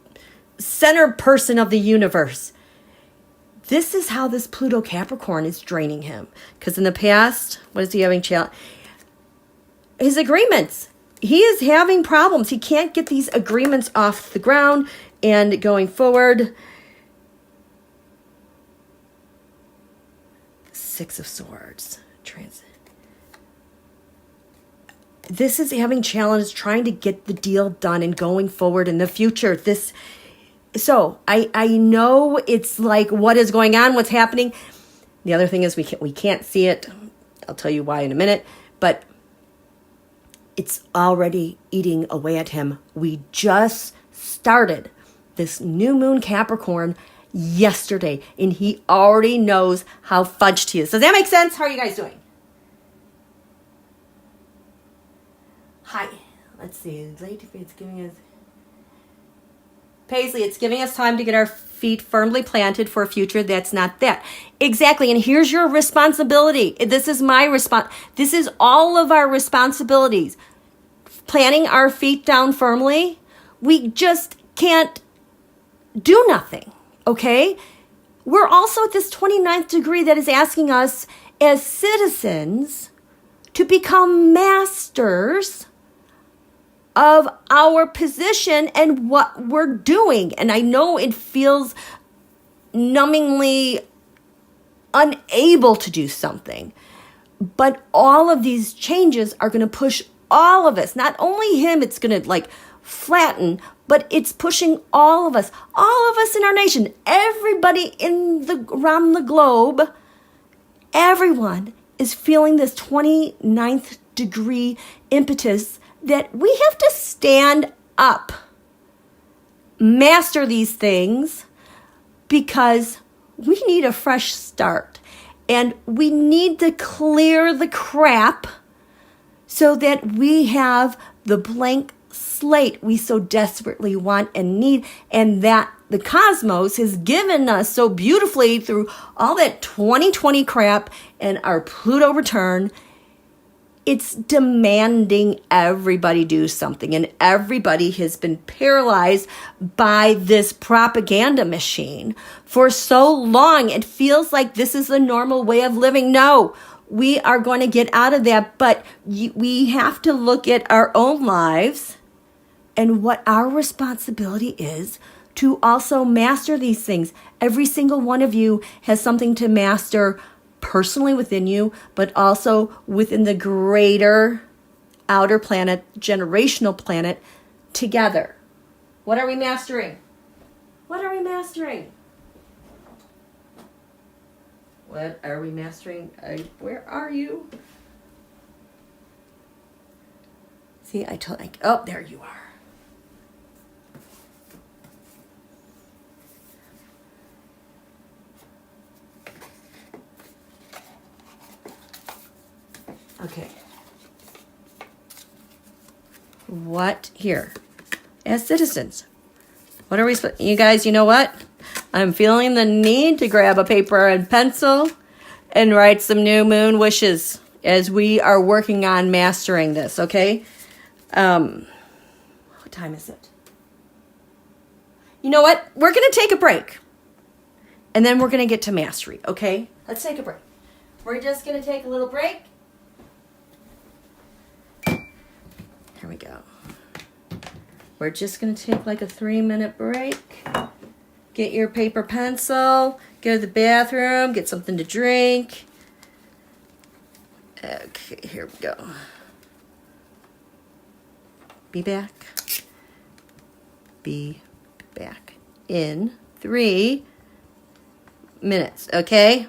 center person of the universe. This is how this Pluto Capricorn is draining him. Because in the past, what is he having challenge? His agreements. He is having problems. He can't get these agreements off the ground and going forward. Six of Swords. Transit. This is having challenges trying to get the deal done and going forward in the future. So I know it's like what is going on, what's happening. The other thing is we can't see it. I'll tell you why in a minute. But it's already eating away at him. We just started this new moon Capricorn yesterday, and he already knows how fudged he is. Does that make sense? How are you guys doing? Hi. Let's see. It's giving us... Paisley, it's giving us time to get our feet firmly planted for a future that's not that. Exactly. And here's your responsibility. This is my response. This is all of our responsibilities. Planting our feet down firmly. We just can't do nothing. Okay? We're also at this 29th degree that is asking us as citizens to become masters of our position and what we're doing. And I know it feels numbingly unable to do something, but all of these changes are going to push all of us, not only him, it's going to like flatten, but it's pushing all of us in our nation, everybody around the globe. Everyone is feeling this 29th degree impetus that we have to stand up, master these things, because we need a fresh start. And we need to clear the crap so that we have the blank slate we so desperately want and need, and that the cosmos has given us so beautifully through all that 2020 crap and our Pluto return. It's demanding everybody do something, and everybody has been paralyzed by this propaganda machine for so long. It feels like this is the normal way of living. No, we are going to get out of that, but we have to look at our own lives and what our responsibility is to also master these things. Every single one of you has something to master personally within you, but also within the greater outer planet, generational planet, together. What are we mastering? What are we mastering? What are we mastering? Where are you? See, oh, there you are. Okay. What here? As citizens, what are we supposed? You guys, you know what? I'm feeling the need to grab a paper and pencil and write some new moon wishes as we are working on mastering this, okay? What time is it? You know what? We're going to take a break. And then we're going to get to mastery, okay? Let's take a break. We're just going to take a little break. Here we go. We're just going to take like a 3-minute break. Get your paper, pencil, go to the bathroom, get something to drink. Okay, here we go. Be back. Be back in 3 minutes, okay?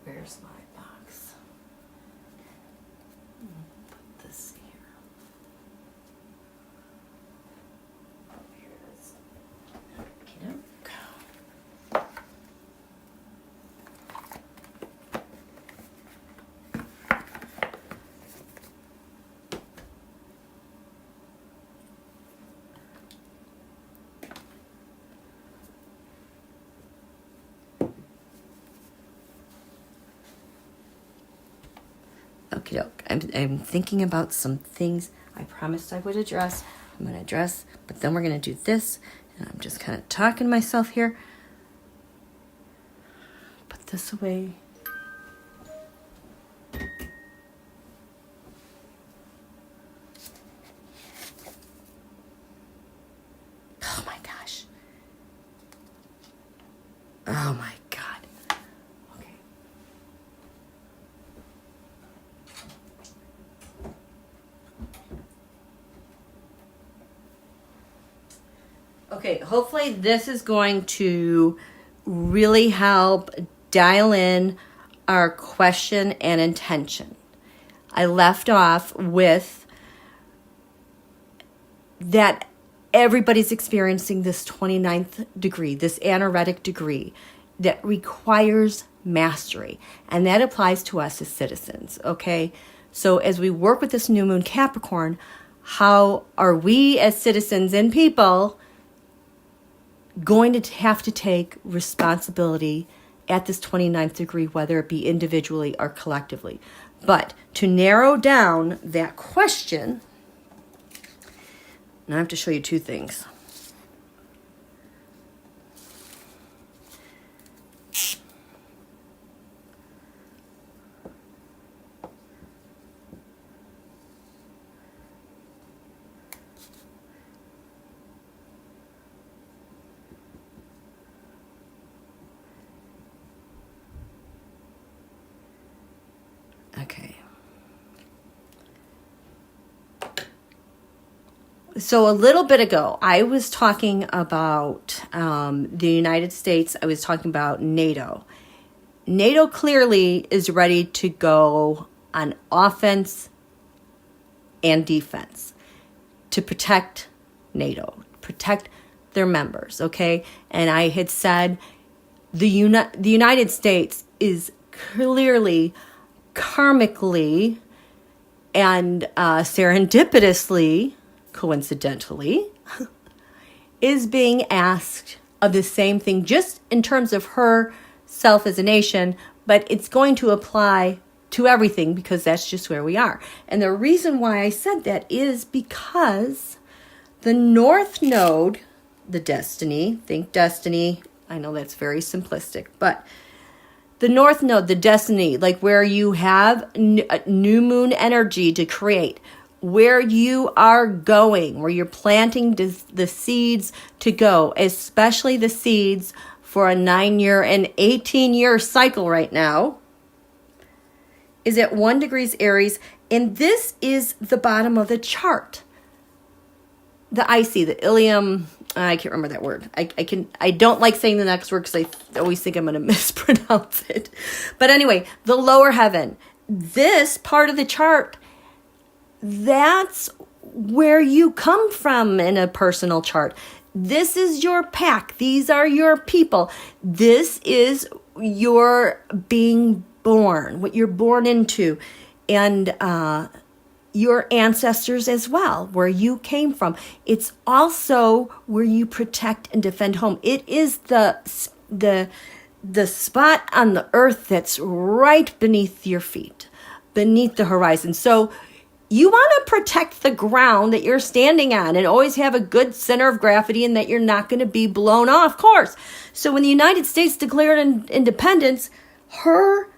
Where's my box? Put this here. Oh, here it is. Okey-doke. Okie doke. I'm thinking about some things I promised I would address. I'm going to address, but then we're going to do this. And I'm just kind of talking to myself here. Put this away. Oh my gosh. Oh my God. Okay. Okay, hopefully this is going to really help dial in our question and intention. I left off with that everybody's experiencing this 29th degree, this anaretic degree that requires mastery. And that applies to us as citizens, okay? So as we work with this new moon Capricorn, how are we as citizens and people going to have to take responsibility at this 29th degree, whether it be individually or collectively? But to narrow down that question, now I have to show you two things. Okay. So a little bit ago, I was talking about the United States. I was talking about NATO. NATO clearly is ready to go on offense and defense to protect NATO, protect their members, okay? And I had said the United States is clearly, karmically, and serendipitously, coincidentally, is being asked of the same thing, just in terms of herself as a nation, but it's going to apply to everything because that's just where we are. And the reason why I said that is because the North Node, the destiny, think destiny, I know that's very simplistic, but the North Node, the destiny, like where you have new moon energy to create, where you are going, where you're planting the seeds to go, especially the seeds for a 9-year and 18-year cycle right now, is at 1 degrees Aries. And this is the bottom of the chart. The IC, the ilium, I can't remember that word. I don't like saying the next word because I always think I'm going to mispronounce it. But anyway, the lower heaven, this part of the chart, that's where you come from in a personal chart. This is your pack. These are your people. This is your being born, what you're born into, and your ancestors as well, where you came from. It's also where you protect and defend home. It is the spot on the earth that's right beneath your feet, beneath the horizon. So you want to protect the ground that you're standing on and always have a good center of gravity and that you're not going to be blown off course. So when the United States declared independence, her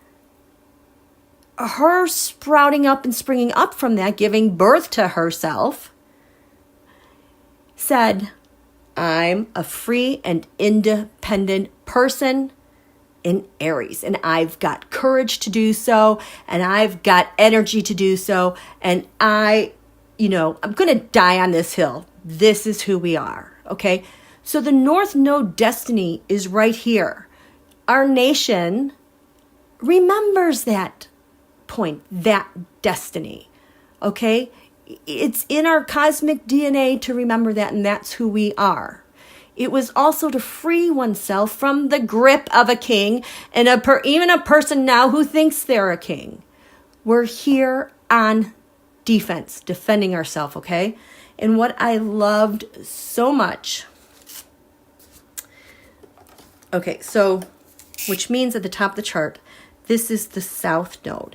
sprouting up and springing up from that, giving birth to herself, said, I'm a free and independent person in Aries, and I've got courage to do so, and I've got energy to do so, and I'm going to die on this hill. This is who we are, okay? So the North Node destiny is right here. Our nation remembers that point, that destiny, okay? It's in our cosmic DNA to remember that, and that's who we are. It was also to free oneself from the grip of a king and even a person now who thinks they're a king. We're here on defense, defending ourselves, okay? And what I loved so much, okay, so, which means at the top of the chart, this is the South Node.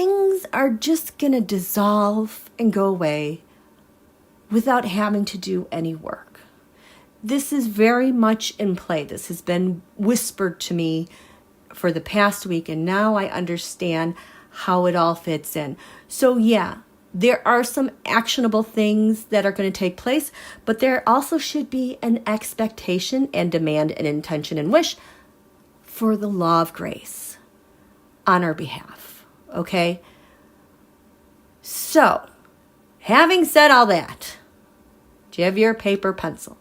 things are just going to dissolve and go away without having to do any work. This is very much in play. This has been whispered to me for the past week, and now I understand how it all fits in. So yeah, there are some actionable things that are going to take place, but there also should be an expectation and demand and intention and wish for the law of grace on our behalf. Okay? So, having said all that, do you have your paper, pencil?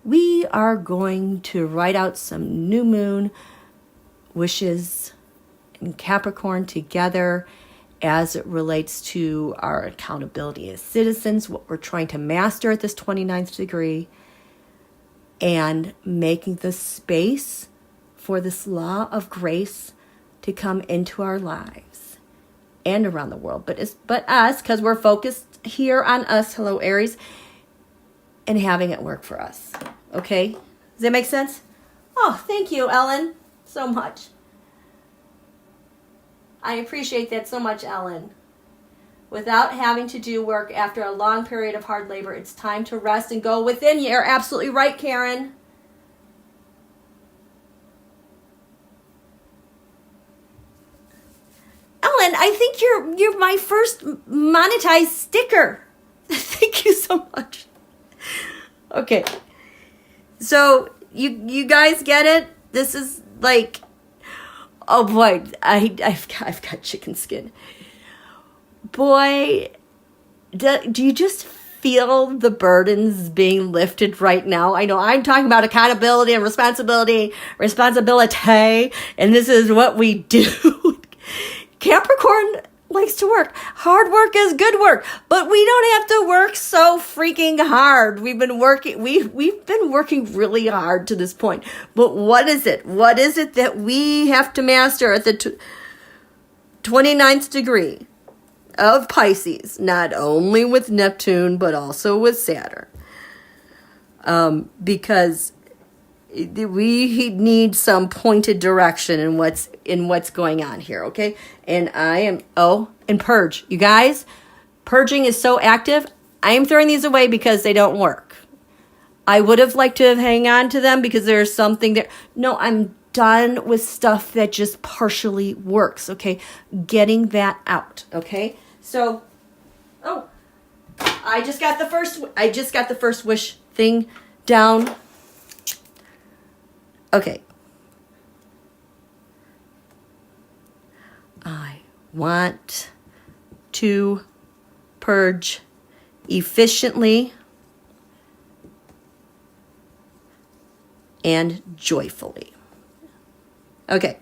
We are going to write out some new moon wishes in Capricorn together as it relates to our accountability as citizens, what we're trying to master at this 29th degree, and making the space for this law of grace to come into our lives and around the world. But us, because we're focused here on us, hello Aries, and having it work for us. Okay? Does that make sense? Oh, thank you, Ellen, so much. I appreciate that so much, Ellen. Without having to do work after a long period of hard labor, it's time to rest and go within. You're absolutely right, Karen. Ellen, I think you're my first monetized sticker. Thank you so much. Okay. So you guys get it? This is like, oh boy, I've got chicken skin. Boy, do you just feel the burdens being lifted right now? I know I'm talking about accountability and responsibility, and this is what we do. Capricorn likes to work. Hard work is good work, but we don't have to work so freaking hard. We've been working really hard to this point. But what is it? What is it that we have to master at the 29th degree of Pisces, not only with Neptune, but also with Saturn? Because we need some pointed direction in what's going on here, okay? And and purge. You guys, purging is so active. I am throwing these away because they don't work. I would have liked to hang on to them because there's something there. No, I'm done with stuff that just partially works, okay? Getting that out, okay? So, I just got the first wish thing down. Okay. I want to purge efficiently and joyfully. Okay.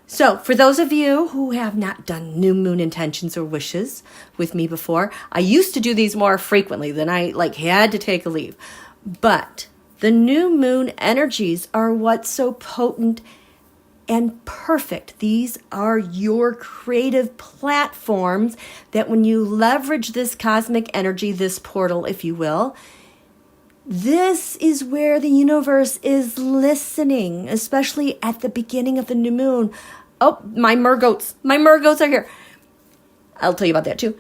So, for those of you who have not done new moon intentions or wishes with me before, I used to do these more frequently than I had to take a leave. But the new moon energies are what's so potent and perfect. These are your creative platforms that when you leverage this cosmic energy, this portal, if you will, this is where the universe is listening, especially at the beginning of the new moon. Oh, my mergoats. My mergoats are here. I'll tell you about that too.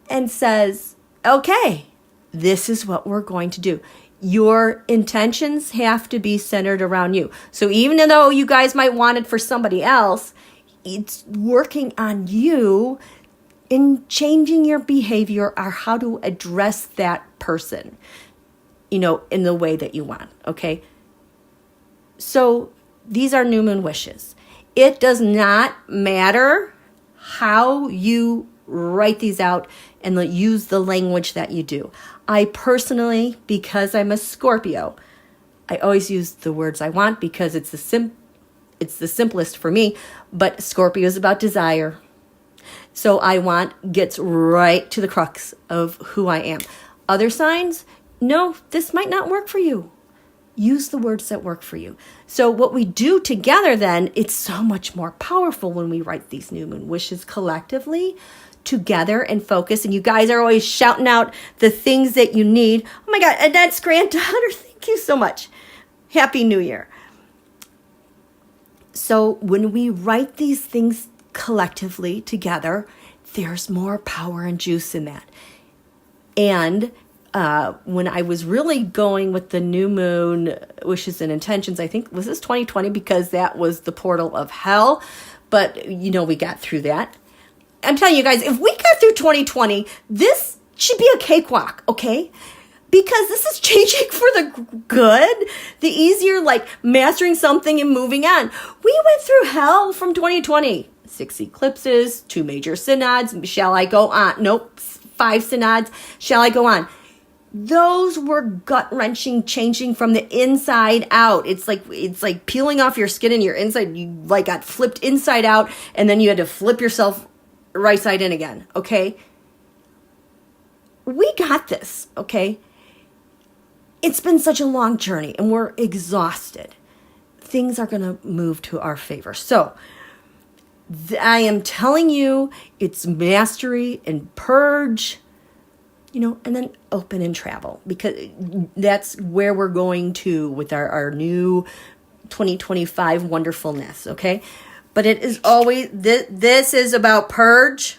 And says, okay, this is what we're going to do. Your intentions have to be centered around you. So even though you guys might want it for somebody else, it's working on you in changing your behavior or how to address that person, in the way that you want, okay? So these are new moon wishes. It does not matter how you write these out and use the language that you do. I personally, because I'm a Scorpio, I always use the words I want because it's the simplest for me, but Scorpio is about desire. So I want gets right to the crux of who I am. Other signs, no, this might not work for you. Use the words that work for you. So what we do together then, it's so much more powerful when we write these new moon wishes collectively together and focus. And you guys are always shouting out the things that you need. Oh my God, Annette's granddaughter, thank you so much. Happy New Year. So when we write these things collectively together, there's more power and juice in that. And when I was really going with the new moon wishes and intentions, I think, was this 2020? Because that was the portal of hell. But, we got through that. I'm telling you guys, if we got through 2020, this should be a cakewalk, okay? Because this is changing for the good, the easier, like mastering something and moving on. We went through hell from 2020. 6 eclipses, 2 major synods. Shall I go on? Nope, 5 synods. Shall I go on? Those were gut-wrenching, changing from the inside out. It's like peeling off your skin and your inside. You like got flipped inside out, and then you had to flip yourself right side in again, okay? We got this, okay? It's been such a long journey, and we're exhausted. Things are going to move to our favor. So, I am telling you, it's mastery and purge, and then open and travel, because that's where we're going to with our new 2025 wonderfulness, okay? But it is always, this is about purge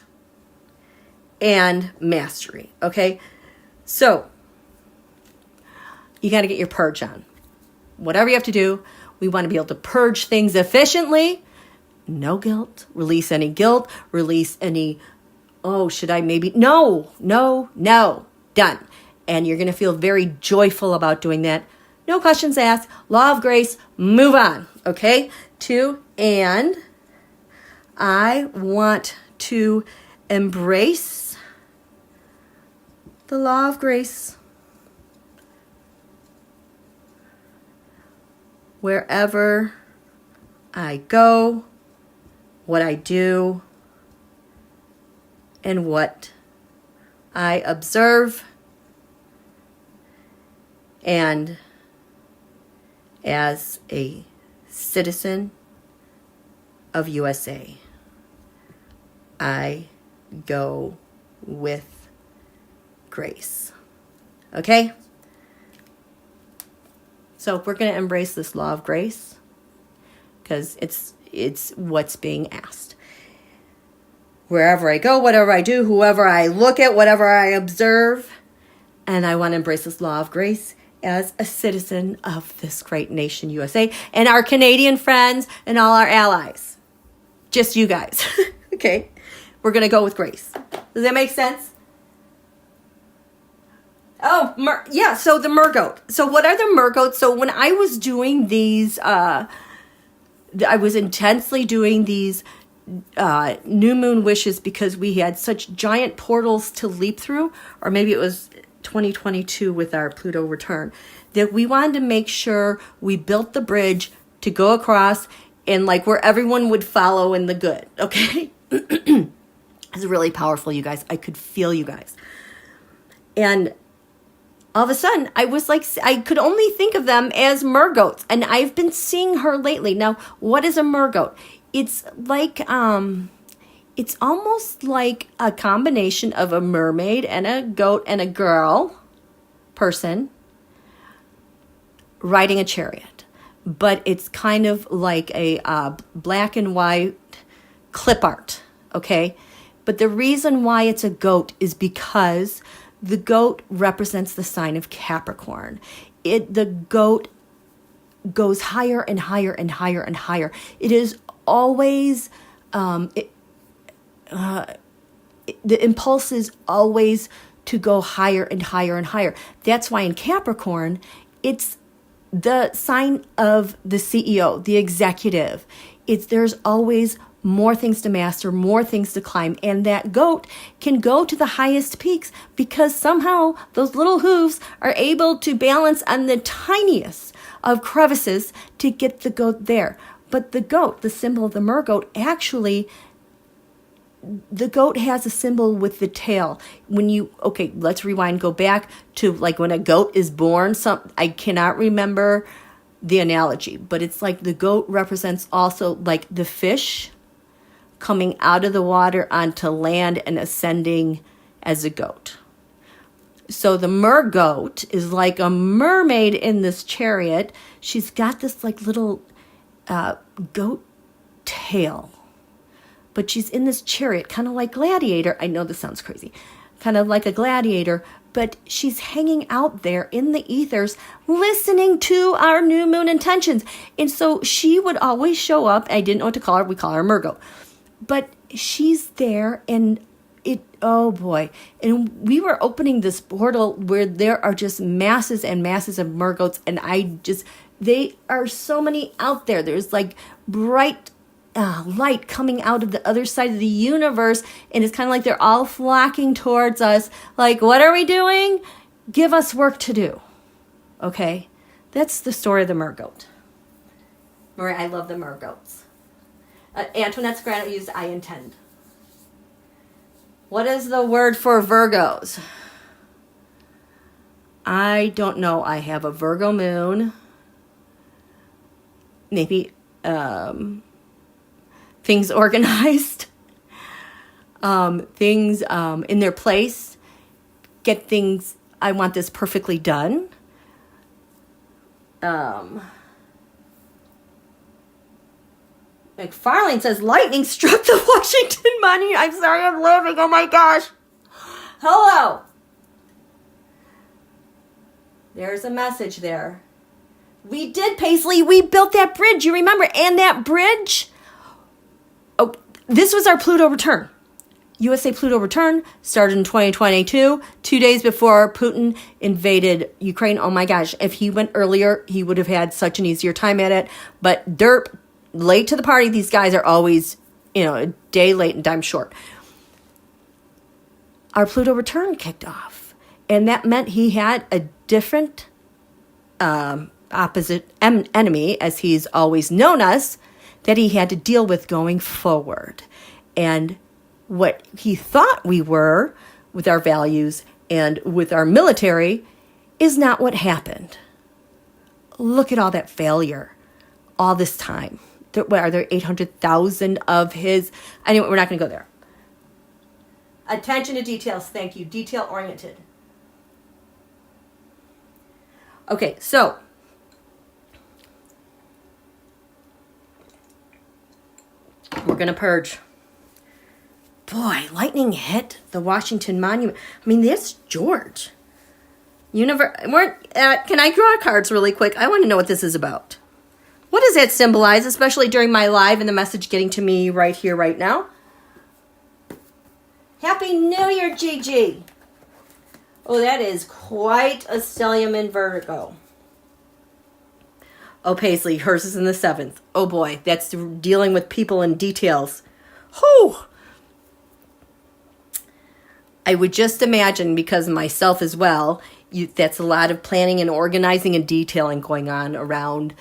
and mastery, okay? So, you got to get your purge on. Whatever you have to do, we want to be able to purge things efficiently. No guilt. Release any guilt. Release any, should I maybe? No. Done. And you're going to feel very joyful about doing that. No questions asked. Law of grace. Move on. Okay? 2, and I want to embrace the law of grace. Wherever I go, what I do, and what I observe, and as a citizen of USA, I go with grace. Okay? So we're going to embrace this law of grace because it's what's being asked. Wherever I go, whatever I do, whoever I look at, whatever I observe, and I want to embrace this law of grace as a citizen of this great nation, USA, and our Canadian friends and all our allies. Just you guys. Okay? We're going to go with grace. Does that make sense? Oh, so the mergoat. So what are the mergoats? So when I was doing these, I was intensely doing these new moon wishes because we had such giant portals to leap through, or maybe it was 2022 with our Pluto return, that we wanted to make sure we built the bridge to go across and like where everyone would follow in the good, okay? It's really powerful, you guys. I could feel you guys. And all of a sudden, I was like, I could only think of them as mergoats. And I've been seeing her lately. Now, what is a mergoat? It's like, it's almost like a combination of a mermaid and a goat and a girl person riding a chariot. But it's kind of like a black and white clip art, okay? But the reason why it's a goat is because the goat represents the sign of Capricorn. The goat goes higher and higher and higher and higher. It is always, the impulse is always to go higher and higher and higher. That's why in Capricorn, it's the sign of the CEO, the executive. There's always more things to master, more things to climb. And that goat can go to the highest peaks because somehow those little hooves are able to balance on the tiniest of crevices to get the goat there. But the goat, the symbol of the mergoat, actually, the goat has a symbol with the tail. Let's rewind, go back to like when a goat is born. I cannot remember the analogy, but it's like the goat represents also like the fish coming out of the water onto land and ascending as a goat. So the mergoat is like a mermaid in this chariot. She's got this like little goat tail. But she's in this chariot, kind of like Gladiator. I know this sounds crazy. Kind of like a gladiator, but she's hanging out there in the ethers listening to our new moon intentions. And so she would always show up. I didn't know what to call her. We call her Mergo. But she's there, and oh boy. And we were opening this portal where there are just masses and masses of mergoats, and they are so many out there. There's like bright light coming out of the other side of the universe, and it's kind of like they're all flocking towards us. Like, what are we doing? Give us work to do. Okay? That's the story of the mergoat. Maria, I love the mergoats. Antoinette's granite used I intend. What is the word for Virgos? I don't know. I have a Virgo moon. Maybe things organized, things in their place, get things, I want this perfectly done. McFarlane says, lightning struck the Washington Monument. I'm sorry, I'm laughing. Oh my gosh. Hello. There's a message there. We did, Paisley. We built that bridge, you remember? And that bridge, oh, this was our Pluto return. USA Pluto return started in 2022, 2 days before Putin invaded Ukraine. Oh my gosh, if he went earlier, he would have had such an easier time at it. But derp, late to the party. These guys are always, a day late and dime short. Our Pluto return kicked off. And that meant he had a different opposite enemy, as he's always known us, that he had to deal with going forward. And what he thought we were with our values and with our military is not what happened. Look at all that failure, all this time. Are there 800,000 of his? Anyway, we're not going to go there. Attention to details. Thank you. Detail oriented. Okay, so we're going to purge. Boy, lightning hit the Washington Monument. I mean, that's George. Can I draw cards really quick? I want to know what this is about. What does that symbolize, especially during my live and the message getting to me right here, right now? Happy New Year, Gigi. Oh, that is quite a stellium in Virgo. Oh, Paisley, hers is in the 7th. Oh boy, that's dealing with people and details. Whew. I would just imagine, because myself as well, that's a lot of planning and organizing and detailing going on around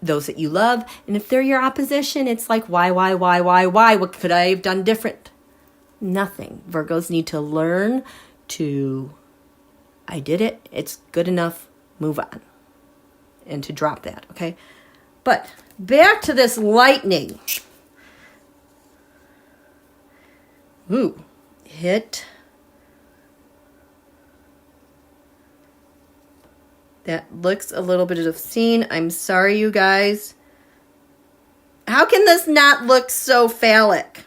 those that you love. And if they're your opposition, it's like, why? What could I have done different? Nothing. Virgos need to learn to, I did it, it's good enough, move on. And to drop that, okay? But back to this lightning. Ooh, hit. That looks a little bit obscene. I'm sorry, you guys. How can this not look so phallic?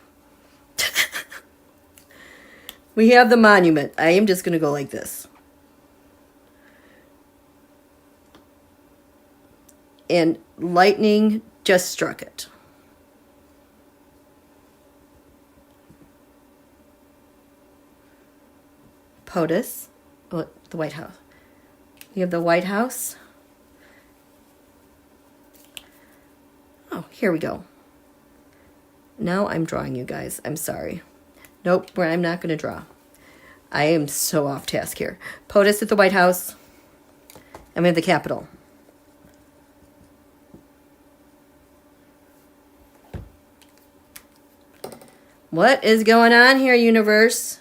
We have the monument. I am just going to go like this. And lightning just struck it. POTUS, the White House. You have the White House. Oh, here we go. Now I'm drawing, you guys. I'm sorry. Nope, I'm not going to draw. I am so off task here. POTUS at the White House. And we have the Capitol. What is going on here, universe?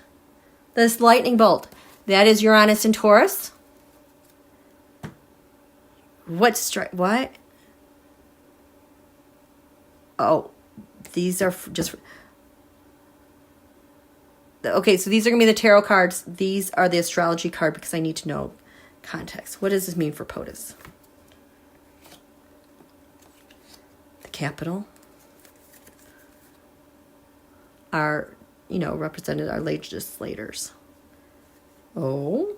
This lightning bolt. That is Uranus and Taurus. What? Oh, these are just... Okay, so these are going to be the tarot cards. These are the astrology card because I need to know context. What does this mean for POTUS? The Capitol. our, represented our legislators. Oh.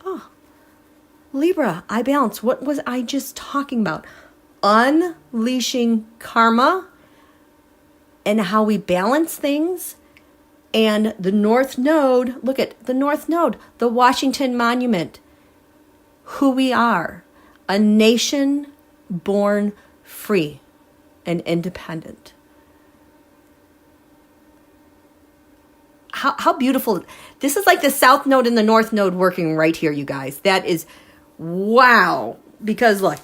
Oh. Libra, I balance. What was I just talking about? Unleashing karma and how we balance things. And the North Node, look at the North Node, the Washington Monument. Who we are, a nation born free and independent. How beautiful. This is like the South Node and the North Node working right here, you guys. That is, wow. Because look,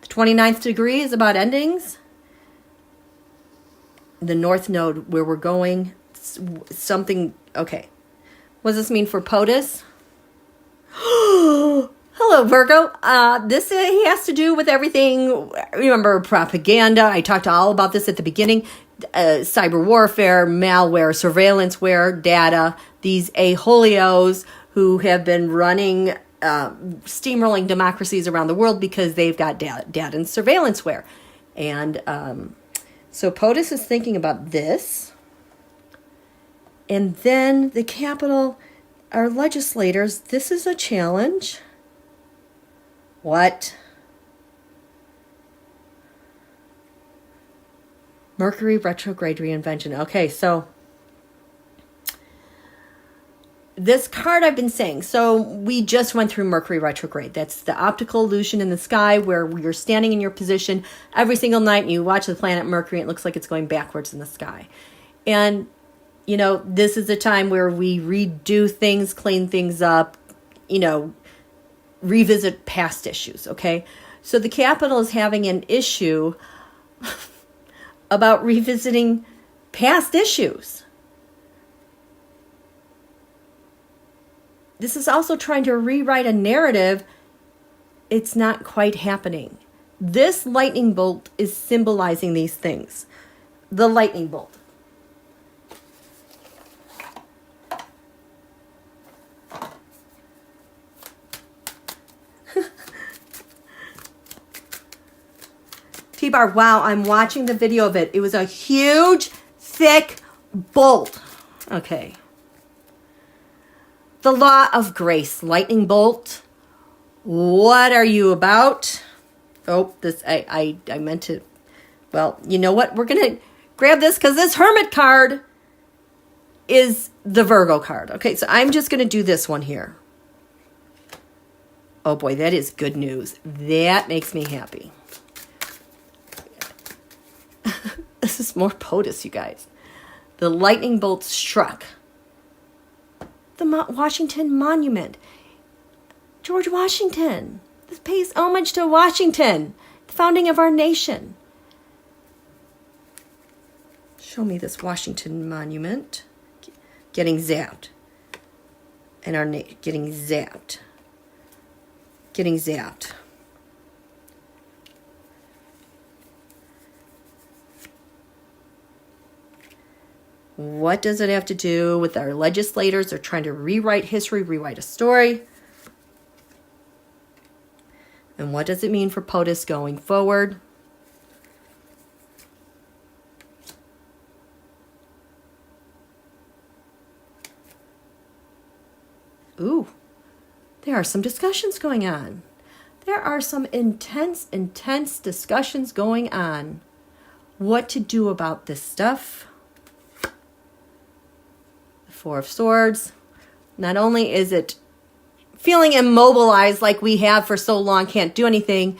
the 29th degree is about endings. The North Node, where we're going, something, okay. What does this mean for POTUS? Hello, Virgo. This has to do with everything. Remember, propaganda. I talked all about this at the beginning. Cyber warfare, malware, surveillanceware, data. These aholios who have been running, steamrolling democracies around the world because they've got data and surveillanceware. And so POTUS is thinking about this. And then the capital, our legislators, this is a challenge. What? Mercury retrograde reinvention. Okay, so this card I've been saying. So we just went through Mercury retrograde. That's the optical illusion in the sky where you're standing in your position every single night and you watch the planet Mercury and it looks like it's going backwards in the sky. And this is a time where we redo things, clean things up, revisit past issues, okay? So the capital is having an issue about revisiting past issues. This is also trying to rewrite a narrative. It's not quite happening. This lightning bolt is symbolizing these things. The lightning bolt. T-bar, wow, I'm watching the video of it. It was a huge, thick bolt. Okay. The law of grace, lightning bolt. What are you about? Oh, this, I meant to, well, you know what? We're going to grab this because this Hermit card is the Virgo card. Okay, so I'm just going to do this one here. Oh boy, that is good news. That makes me happy. This is more POTUS, you guys. The lightning bolt struck the Washington Monument. George Washington. This pays homage to Washington, the founding of our nation. Show me this Washington Monument. Getting zapped. And our getting zapped. Getting zapped. What does it have to do with our legislators? They're trying to rewrite history, rewrite a story. And what does it mean for POTUS going forward? Ooh, there are some discussions going on. There are some intense discussions going on. What to do about this stuff? Four of Swords. Not only is it feeling immobilized like we have for so long, can't do anything,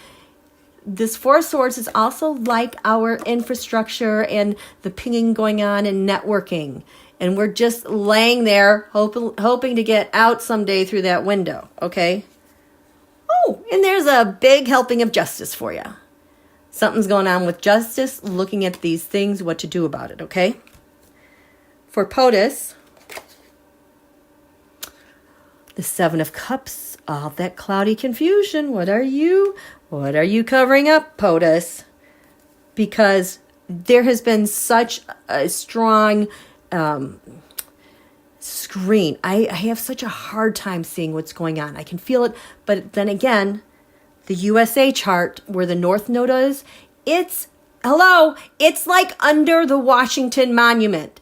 this Four of Swords is also like our infrastructure and the pinging going on and networking. And we're just laying there hoping to get out someday through that window, okay? Oh, and there's a big helping of justice for you. Something's going on with justice, looking at these things, what to do about it, okay? For POTUS, the Seven of Cups, all that cloudy confusion. What are you covering up, POTUS? Because there has been such a strong screen. I have such a hard time seeing what's going on. I can feel it, but then again, The USA chart, where the North Node is, it's like under the Washington Monument.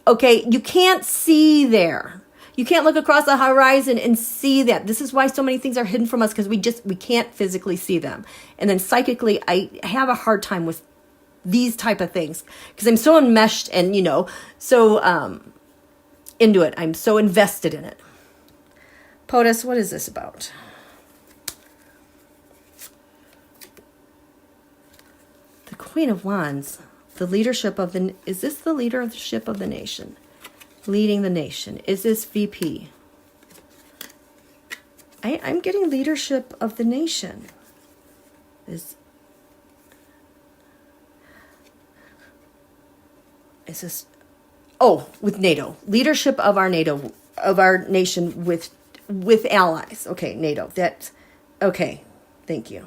Okay, you can't see there. You can't look across the horizon and see that. This is why so many things are hidden from us, because we can't physically see them. And then psychically, I have a hard time with these type of things because I'm so enmeshed and, so into it. I'm so invested in it. POTUS, what is this about? The Queen of Wands, the leadership of is this the leadership of the nation? Leading the nation. Is this VP? I'm getting leadership of the nation. Is this, with NATO. Leadership of our NATO, of our nation with allies. Okay, NATO. That's, okay, thank you.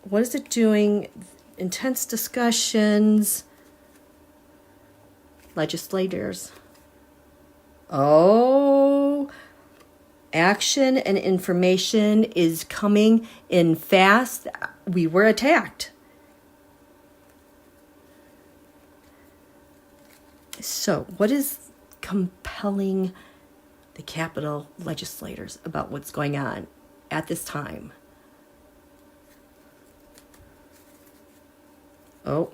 What is it doing? Intense discussions. Legislators. Oh, action and information is coming in fast. We were attacked. So, what is compelling the Capitol legislators about what's going on at this time? Oh.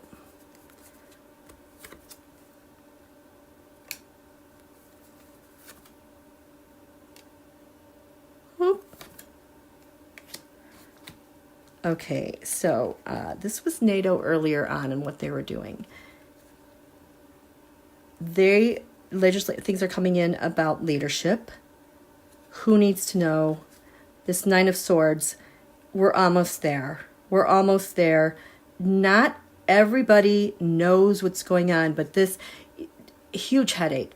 Okay, so this was NATO earlier on and what they were doing. Things are coming in about leadership. Who needs to know? This Nine of Swords, we're almost there. We're almost there. Not everybody knows what's going on, but this huge headache.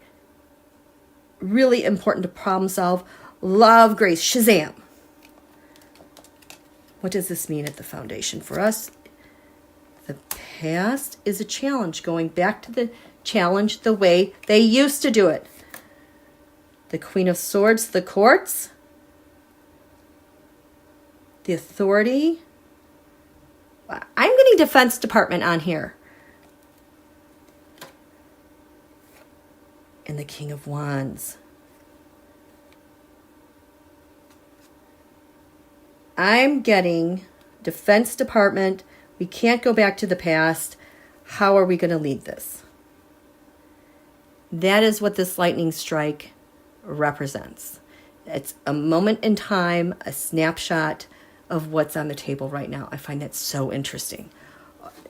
Really important to problem solve. Love, grace, Shazam. What does this mean at the foundation for us? The past is a challenge, going back to the challenge the way they used to do it. The Queen of Swords, the courts, the authority. I'm getting Defense Department on here. And the King of Wands. I'm getting Defense Department. We can't go back to the past. How are we going to lead this? That is what this lightning strike represents. It's a moment in time, a snapshot of what's on the table right now. I find that so interesting.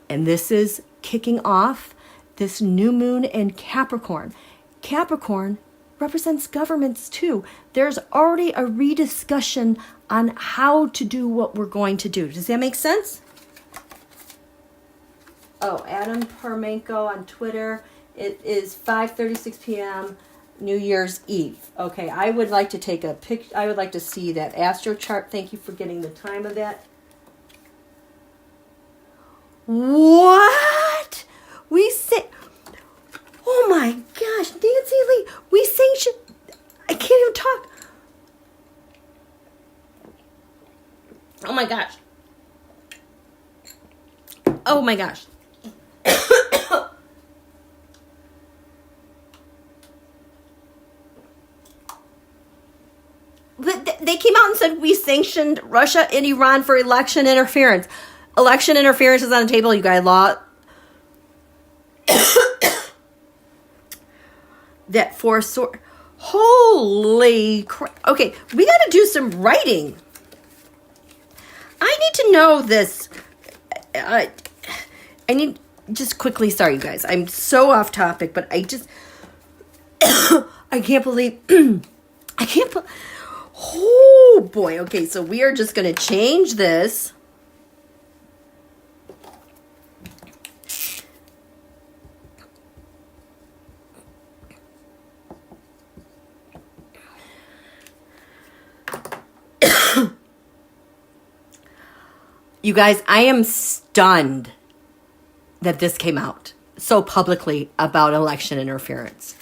And this is kicking off this new moon in Capricorn. Capricorn represents governments too. There's already a rediscussion on how to do what we're going to do. Does that make sense? Oh, Adam Parmenko on Twitter. It is 5:36 p.m. New Year's Eve. Okay, I would like to take a pic. I would like to see that astro chart. Thank you for getting the time of that. What? We say, oh my gosh, Nancy Lee, we sanction. I can't even talk. Oh my gosh. Oh my gosh. They came out and said we sanctioned Russia and Iran for election interference. Election interference is on the table, you guys. Law that for sword. Holy crap. Okay, we got to do some writing. I need to know this. I need, just quickly, sorry you guys. I'm so off topic, but I just, I can't believe, oh boy. Okay, so we are just going to change this. You guys, I am stunned that this came out so publicly about election interference.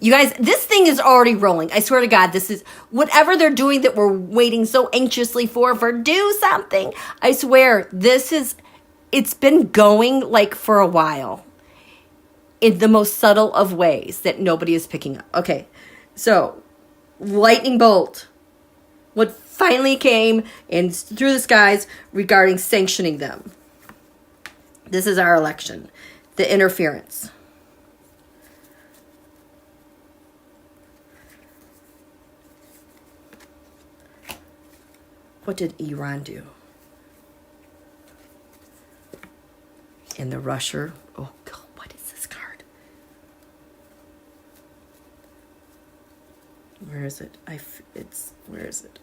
You guys, this thing is already rolling. I swear to God, this is whatever they're doing that we're waiting so anxiously for do something. I swear, it's been going like for a while in the most subtle of ways that nobody is picking up. Okay, so lightning bolt. What finally came in through the skies regarding sanctioning them. This is our election. The interference. What did Iran do? And the Russia. Oh, God, what is this card? Where is it? Where is it?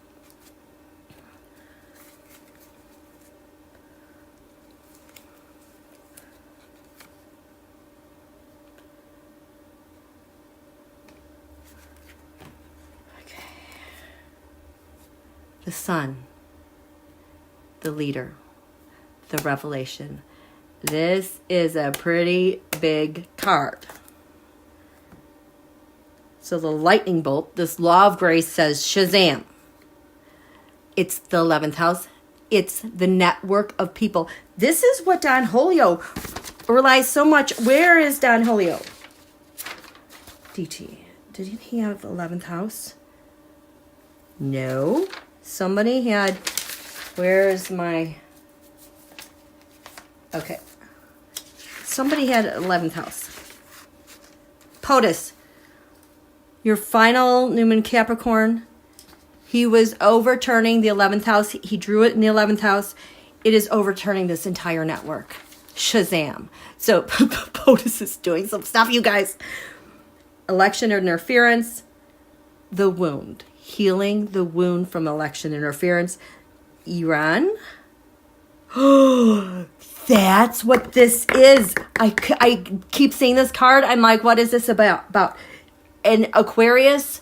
Okay. The sun. The leader, the revelation. This is a pretty big card. So the lightning bolt, this law of grace says Shazam. It's the 11th house. It's the network of people. This is what Don Julio relies so much. Where is Don Julio? DT. Did he have 11th house? No. Somebody had... Where's my... Okay. Somebody had 11th house. POTUS. Your final Newman Capricorn. He was overturning the 11th house. He drew it in the 11th house. It is overturning this entire network. Shazam. So POTUS is doing some stuff, you guys. Election interference. The wound. Healing the wound from election interference. Iran. Oh, that's what this is. I keep seeing this card. I'm like, what is this about? An Aquarius,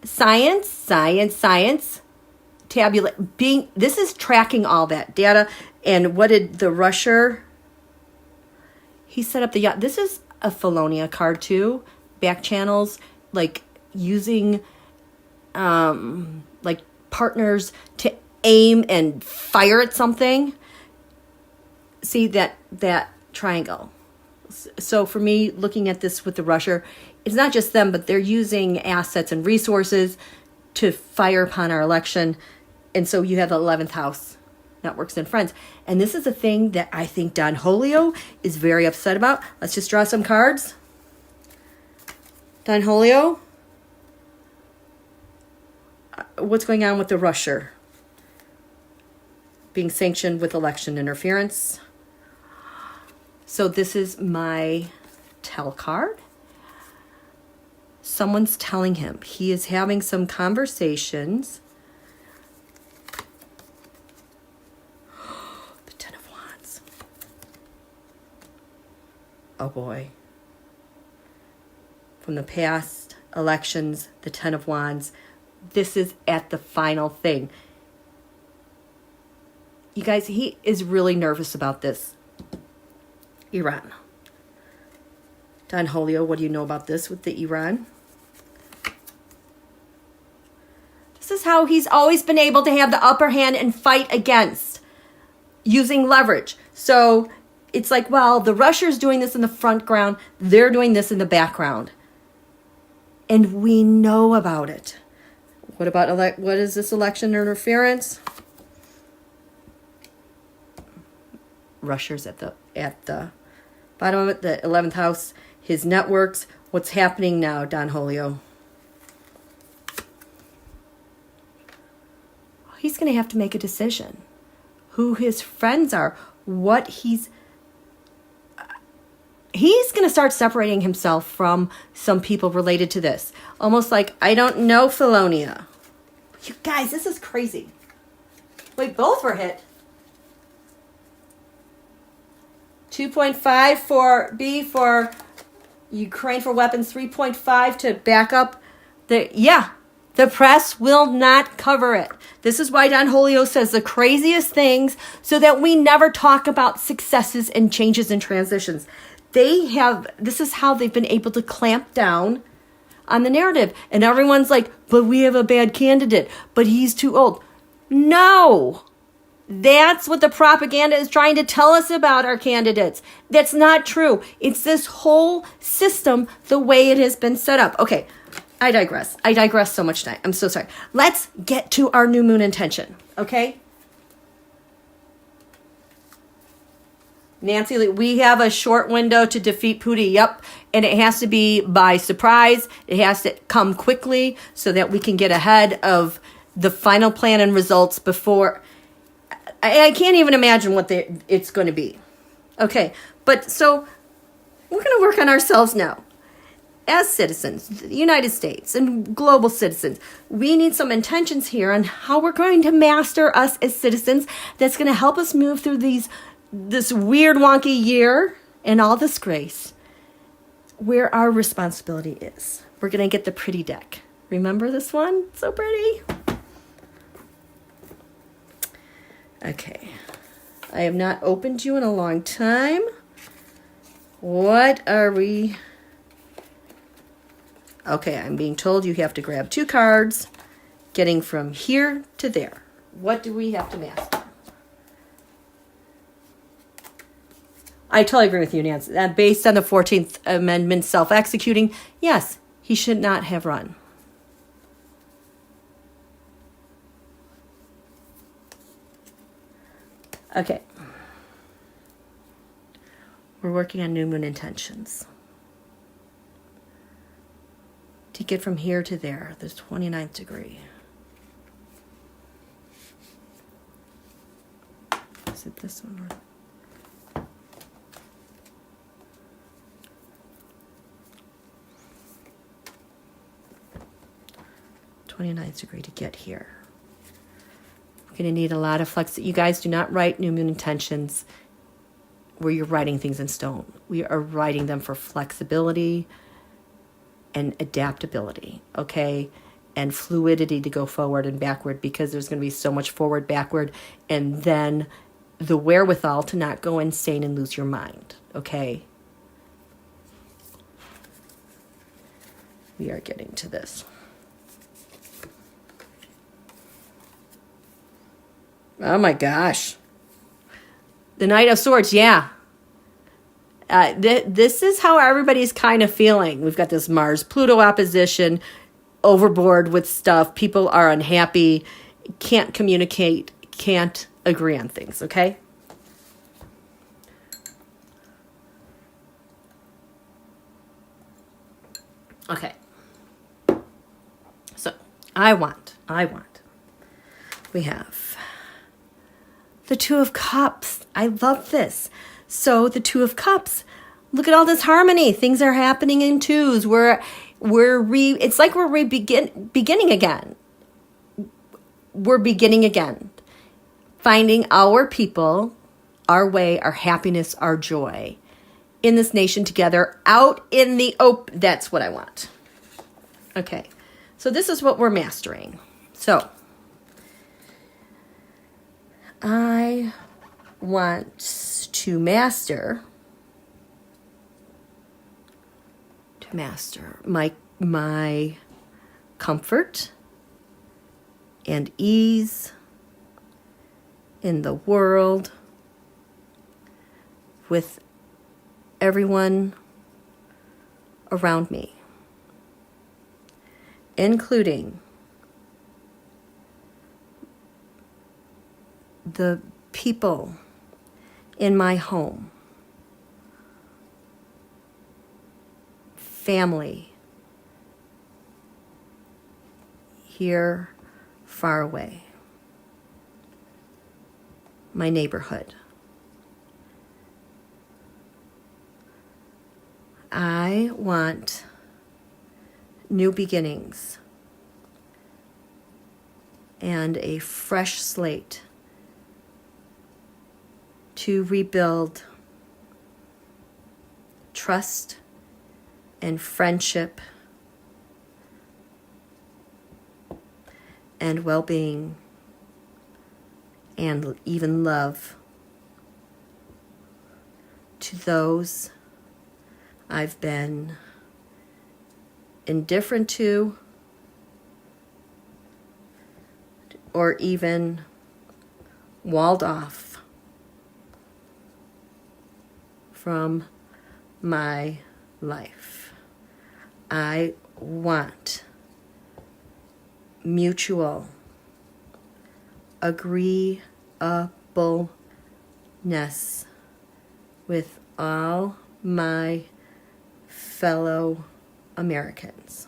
science. Tabulate. This is tracking all that data. And what did the Russia? He set up the yacht. This is a Felonia card too. Back channels, like using, like partners to aim and fire at something. See that triangle. So for me, looking at this with the Russia, it's not just them, but they're using assets and resources to fire upon our election. And so you have the 11th house, networks and friends. And this is a thing that I think Don Julio is very upset about. Let's just draw some cards. Don Julio. What's going on with the Russia? Being sanctioned with election interference. So this is my tell card. Someone's telling him he is having some conversations. The Ten of Wands. Oh boy. From the past elections, the Ten of Wands. This is at the final thing. You guys, he is really nervous about this. Iran. Don Julio, what do you know about this with the Iran? This is how he's always been able to have the upper hand and fight against using leverage. So it's like, well, the Russia's doing this in the front ground. They're doing this in the background. And we know about it. What about what is this election interference? Russia's at the bottom of it, the 11th house, his networks. What's happening now, Don Julio? He's going to have to make a decision. Who his friends are, what he's going to start separating himself from some people related to this. Almost like, I don't know, Felonia. You guys, this is crazy. Wait, both were hit. 2.5 for B for Ukraine for weapons, 3.5 to back up the press will not cover it. This is why Don Julio says the craziest things so that we never talk about successes and changes and transitions. This is how they've been able to clamp down on the narrative. And everyone's like, but we have a bad candidate, but he's too old. No, that's what the propaganda is trying to tell us about our candidates. That's not true. It's this whole system, the way it has been set up. Okay, I digress. I digress so much tonight. I'm so sorry. Let's get to our new moon intention, okay? Nancy, we have a short window to defeat Pootie. Yep. And it has to be by surprise. It has to come quickly so that we can get ahead of the final plan and results before. I can't even imagine what it's going to be. Okay. But so we're going to work on ourselves now. As citizens, the United States and global citizens, we need some intentions here on how we're going to master us as citizens. That's going to help us move through this weird, wonky year and all this grace, where our responsibility is. We're going to get the pretty deck. Remember this one? So pretty. Okay. I have not opened you in a long time. What are we? Okay, I'm being told you have to grab 2 cards, getting from here to there. What do we have to master? I totally agree with you, Nancy. Based on the 14th Amendment self-executing, yes, he should not have run. Okay. We're working on new moon intentions. To get from here to there, the 29th degree. Is it this one? 29th degree to get here. We're going to need a lot of flex. You guys do not write new moon intentions where you're writing things in stone. We are writing them for flexibility and adaptability, okay? And fluidity to go forward and backward, because there's going to be so much forward, backward, and then the wherewithal to not go insane and lose your mind, okay? We are getting to this. Oh my gosh. The Knight of Swords, yeah. This is how everybody's kind of feeling. We've got this Mars-Pluto opposition, overboard with stuff. People are unhappy, can't communicate, can't agree on things, okay? Okay. So, I want. We have the Two of Cups. I love this. So the Two of Cups. Look at all this harmony. Things are happening in twos. It's like we're beginning again. We're beginning again. Finding our people, our way, our happiness, our joy in this nation together, out in the open. That's what I want. Okay. So this is what we're mastering. So I want to master my comfort and ease in the world with everyone around me, including the people in my home, family, here, far away, my neighborhood. I want new beginnings and a fresh slate to rebuild trust and friendship and well-being and even love to those I've been indifferent to, or even walled off from my life. I want mutual agreeableness with all my fellow Americans.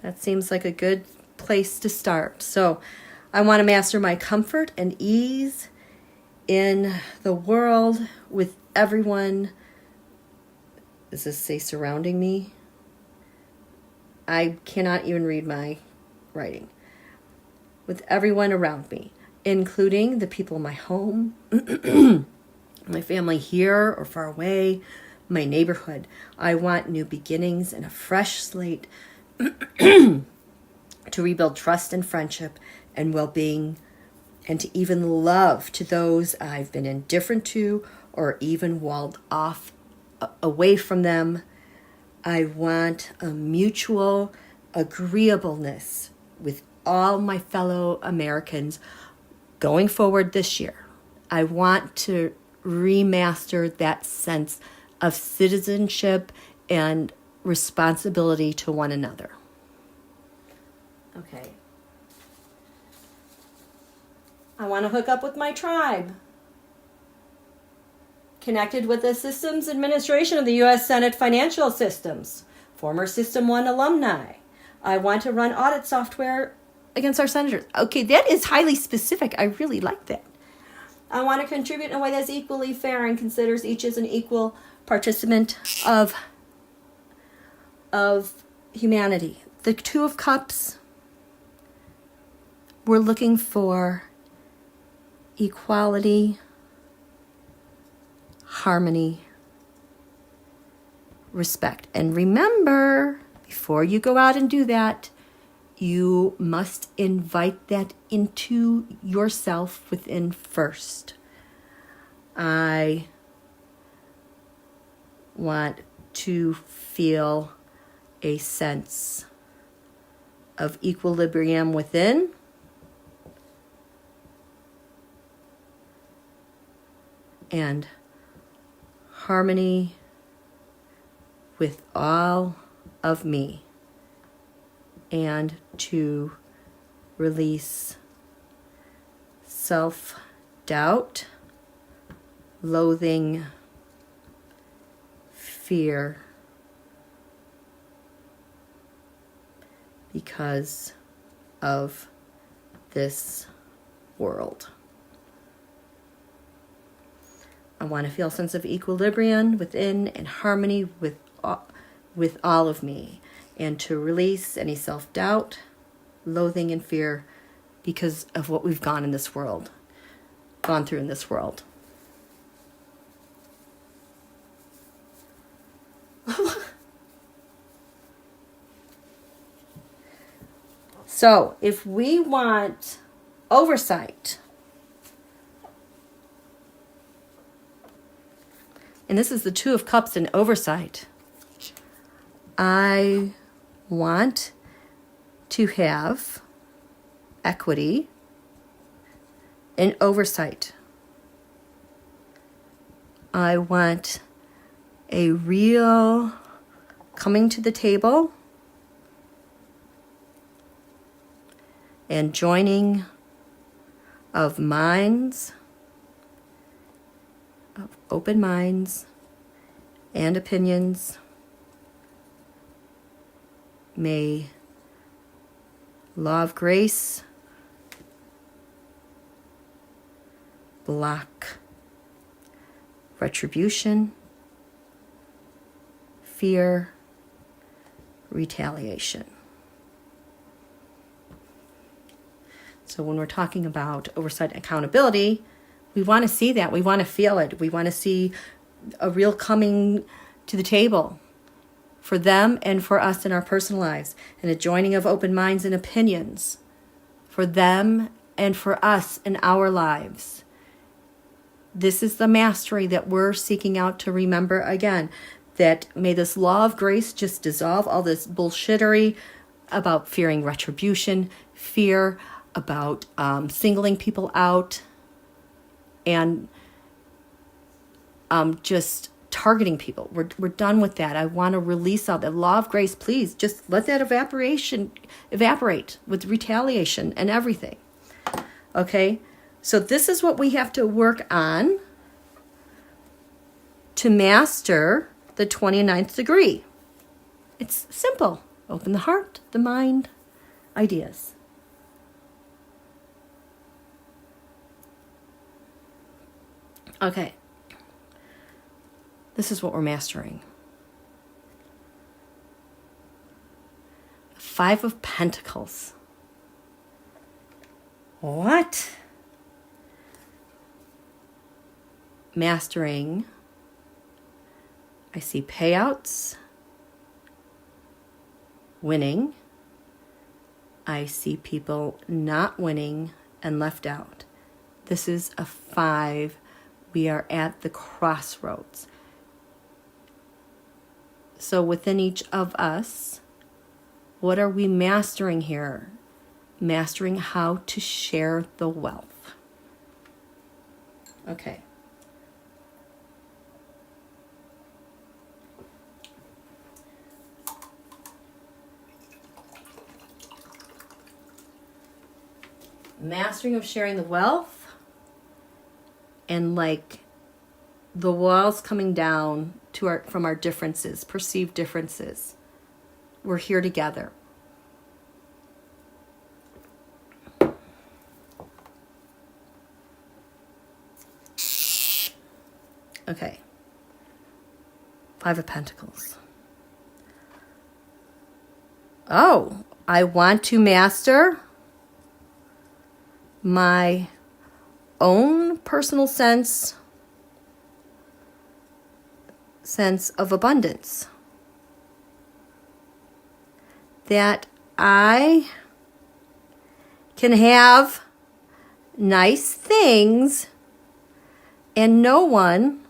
That seems like a good place to start. So I want to master my comfort and ease in the world with everyone. Does this say surrounding me? I cannot even read my writing. With everyone around me, including the people in my home, my family here or far away, my neighborhood. I want new beginnings and a fresh slate to rebuild trust and friendship and well-being, and to even love to those I've been indifferent to or even walled off away from them. I want a mutual agreeableness with all my fellow Americans going forward this year. I want to remaster that sense of citizenship and responsibility to one another. Okay. I want to hook up with my tribe. Connected with the systems administration of the U.S. Senate financial systems. Former System 1 alumni. I want to run audit software against our senators. Okay, that is highly specific. I really like that. I want to contribute in a way that's equally fair and considers each as an equal participant of humanity. The Two of Cups, we're looking for equality, harmony, respect. And remember, before you go out and do that, you must invite that into yourself within first. I want to feel a sense of equilibrium within, and harmony with all of me, and to release self-doubt, loathing, fear, because of this world. I want to feel a sense of equilibrium within and harmony with all of me, and to release any self-doubt, loathing, and fear because of what we've gone through in this world. So, if we want oversight, and this is the Two of Cups in oversight, I want to have equity in oversight. I want a real coming to the table and joining of minds, of open minds and opinions. May law of grace block retribution, fear, retaliation. So when we're talking about oversight and accountability, we want to see that. We want to feel it. We want to see a real coming to the table for them and for us in our personal lives, and a joining of open minds and opinions for them and for us in our lives. This is the mastery that we're seeking out to remember again. that may this law of grace just dissolve all this bullshittery about fearing retribution, fear about singling people out, and just targeting people. We're done with that. I want to release all that law of grace. Please just let that evaporate with retaliation and everything. Okay, so this is what we have to work on to master the 29th degree. It's simple. Open the heart, the mind, ideas. Okay. This is what we're mastering. 5 of Pentacles. What? Mastering. I see payouts. Winning. I see people not winning and left out. This is a 5. We are at the crossroads. So within each of us, what are we mastering here? Mastering how to share the wealth. Okay. Mastering of sharing the wealth, and like the walls coming down to from our differences, perceived differences. We're here together. Okay. 5 of Pentacles. Oh, I want to master my own personal sense of abundance. That I can have nice things and no one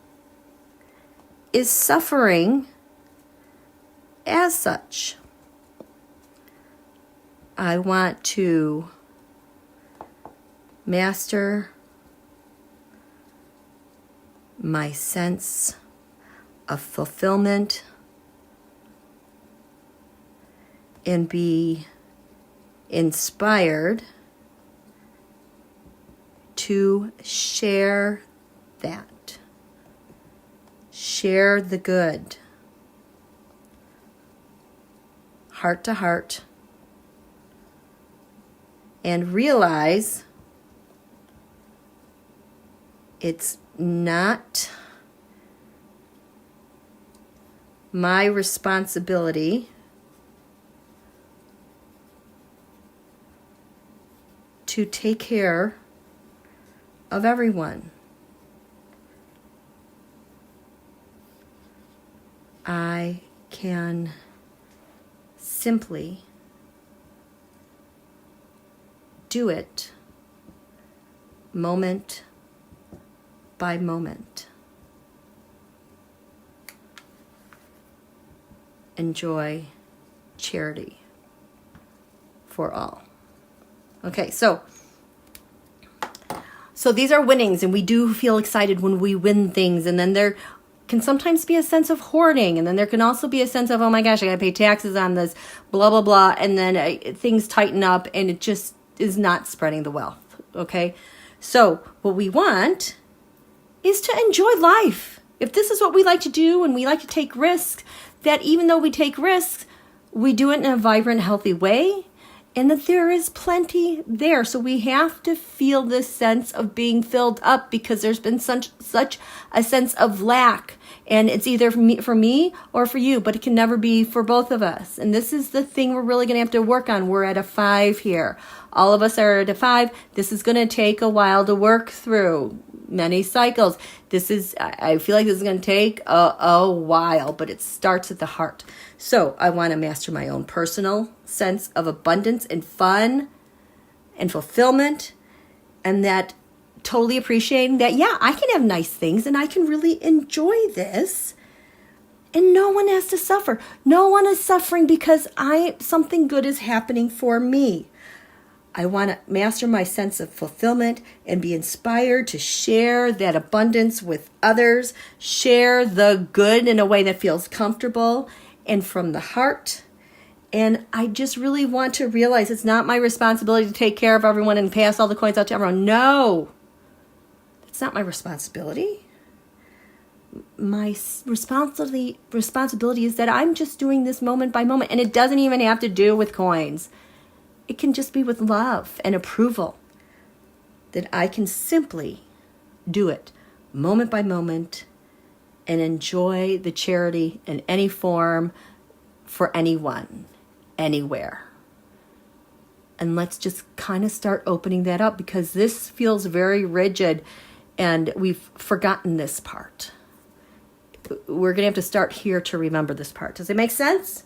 is suffering as such. I want to master my sense of fulfillment and be inspired to share that. Share the good. Heart to heart. And realize it's not my responsibility to take care of everyone. I can simply do it moment by moment. Enjoy charity for all. Okay, so these are winnings, and we do feel excited when we win things, and then there can sometimes be a sense of hoarding, and then there can also be a sense of, oh my gosh, I gotta pay taxes on this, blah, blah, blah, and then things tighten up, and it just is not spreading the wealth, okay? So what we want is to enjoy life. If this is what we like to do, and we like to take risks, that even though we take risks, we do it in a vibrant, healthy way, and that there is plenty there. So we have to feel this sense of being filled up, because there's been such a sense of lack. And it's either for me or for you, but it can never be for both of us. And this is the thing we're really going to have to work on. We're at a 5 here. All of us are at a 5. This is going to take a while to work through. Many cycles. I feel like this is going to take a while, but it starts at the heart. So I want to master my own personal sense of abundance and fun and fulfillment, and that totally appreciating that, yeah, I can have nice things and I can really enjoy this. And no one has to suffer. No one is suffering because something good is happening for me. I want to master my sense of fulfillment and be inspired to share that abundance with others, share the good in a way that feels comfortable and from the heart. And I just really want to realize it's not my responsibility to take care of everyone and pass all the coins out to everyone. No, it's not my responsibility. My responsibility is that I'm just doing this moment by moment. And it doesn't even have to do with coins. It can just be with love and approval, that I can simply do it moment by moment and enjoy the charity in any form for anyone, anywhere. And let's just kind of start opening that up, because this feels very rigid and we've forgotten this part. We're going to have to start here to remember this part. Does it make sense?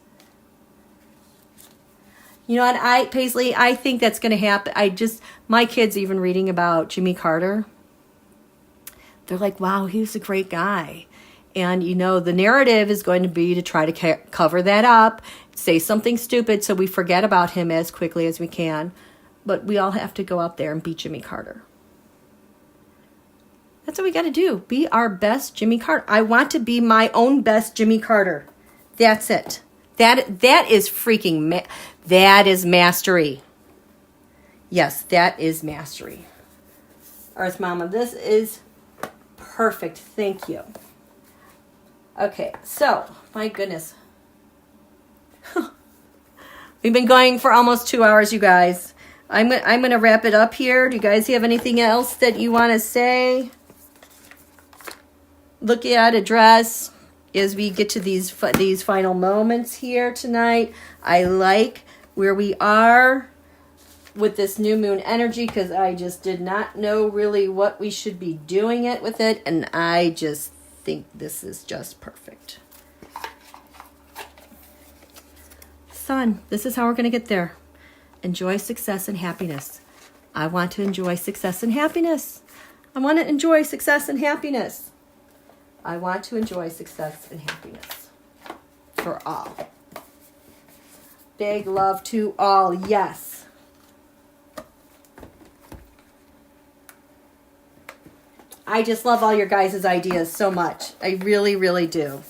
You know, and Paisley, I think that's going to happen. My kids even reading about Jimmy Carter, they're like, wow, he was a great guy. And, you know, the narrative is going to be to try to cover that up, say something stupid so we forget about him as quickly as we can. But we all have to go out there and be Jimmy Carter. That's what we got to do. Be our best Jimmy Carter. I want to be my own best Jimmy Carter. That's it. That is freaking, that is mastery. Yes, that is mastery. Earth Mama, this is perfect. Thank you. Okay, so, my goodness. We've been going for almost 2 hours, you guys. I'm going to wrap it up here. Do you guys have anything else that you want to say? Look at, address. As we get to these final moments here tonight, I like where we are with this new moon energy, because I just did not know really what we should be doing it with it, and I just think this is just perfect. Sun, this is how we're going to get there. Enjoy success and happiness. I want to enjoy success and happiness. I want to enjoy success and happiness. I want to enjoy success and happiness for all. Big love to all, yes. I just love all your guys' ideas so much. I really, really do.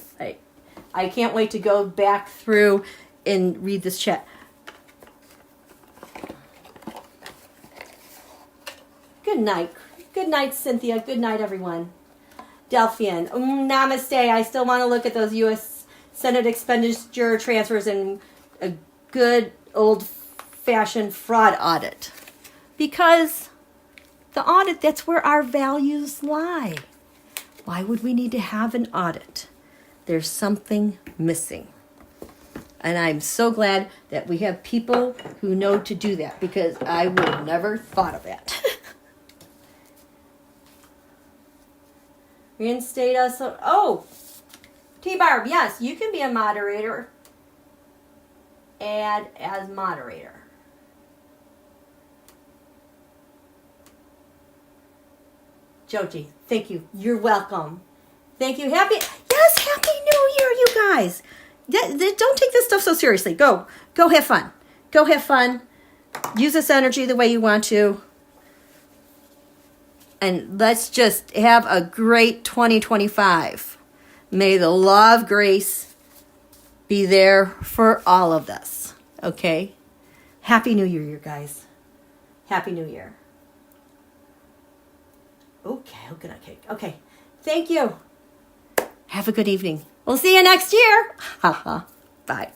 I can't wait to go back through and read this chat. Good night. Good night, Cynthia. Good night, everyone. Delphian, namaste. I still want to look at those U.S. Senate expenditure transfers and a good old-fashioned fraud audit. Because the audit, that's where our values lie. Why would we need to have an audit? There's something missing. And I'm so glad that we have people who know to do that, because I would have never thought of that. Reinstate us. Oh, T-Barb, yes, you can be a moderator. Add as moderator. Joji, thank you. You're welcome. Thank you. Happy New Year, you guys. Don't take this stuff so seriously. Go have fun. Go have fun. Use this energy the way you want to. And let's just have a great 2025. May the law of grace be there for all of us. Okay? Happy New Year, you guys. Happy New Year. Okay. Thank you. Have a good evening. We'll see you next year. Bye.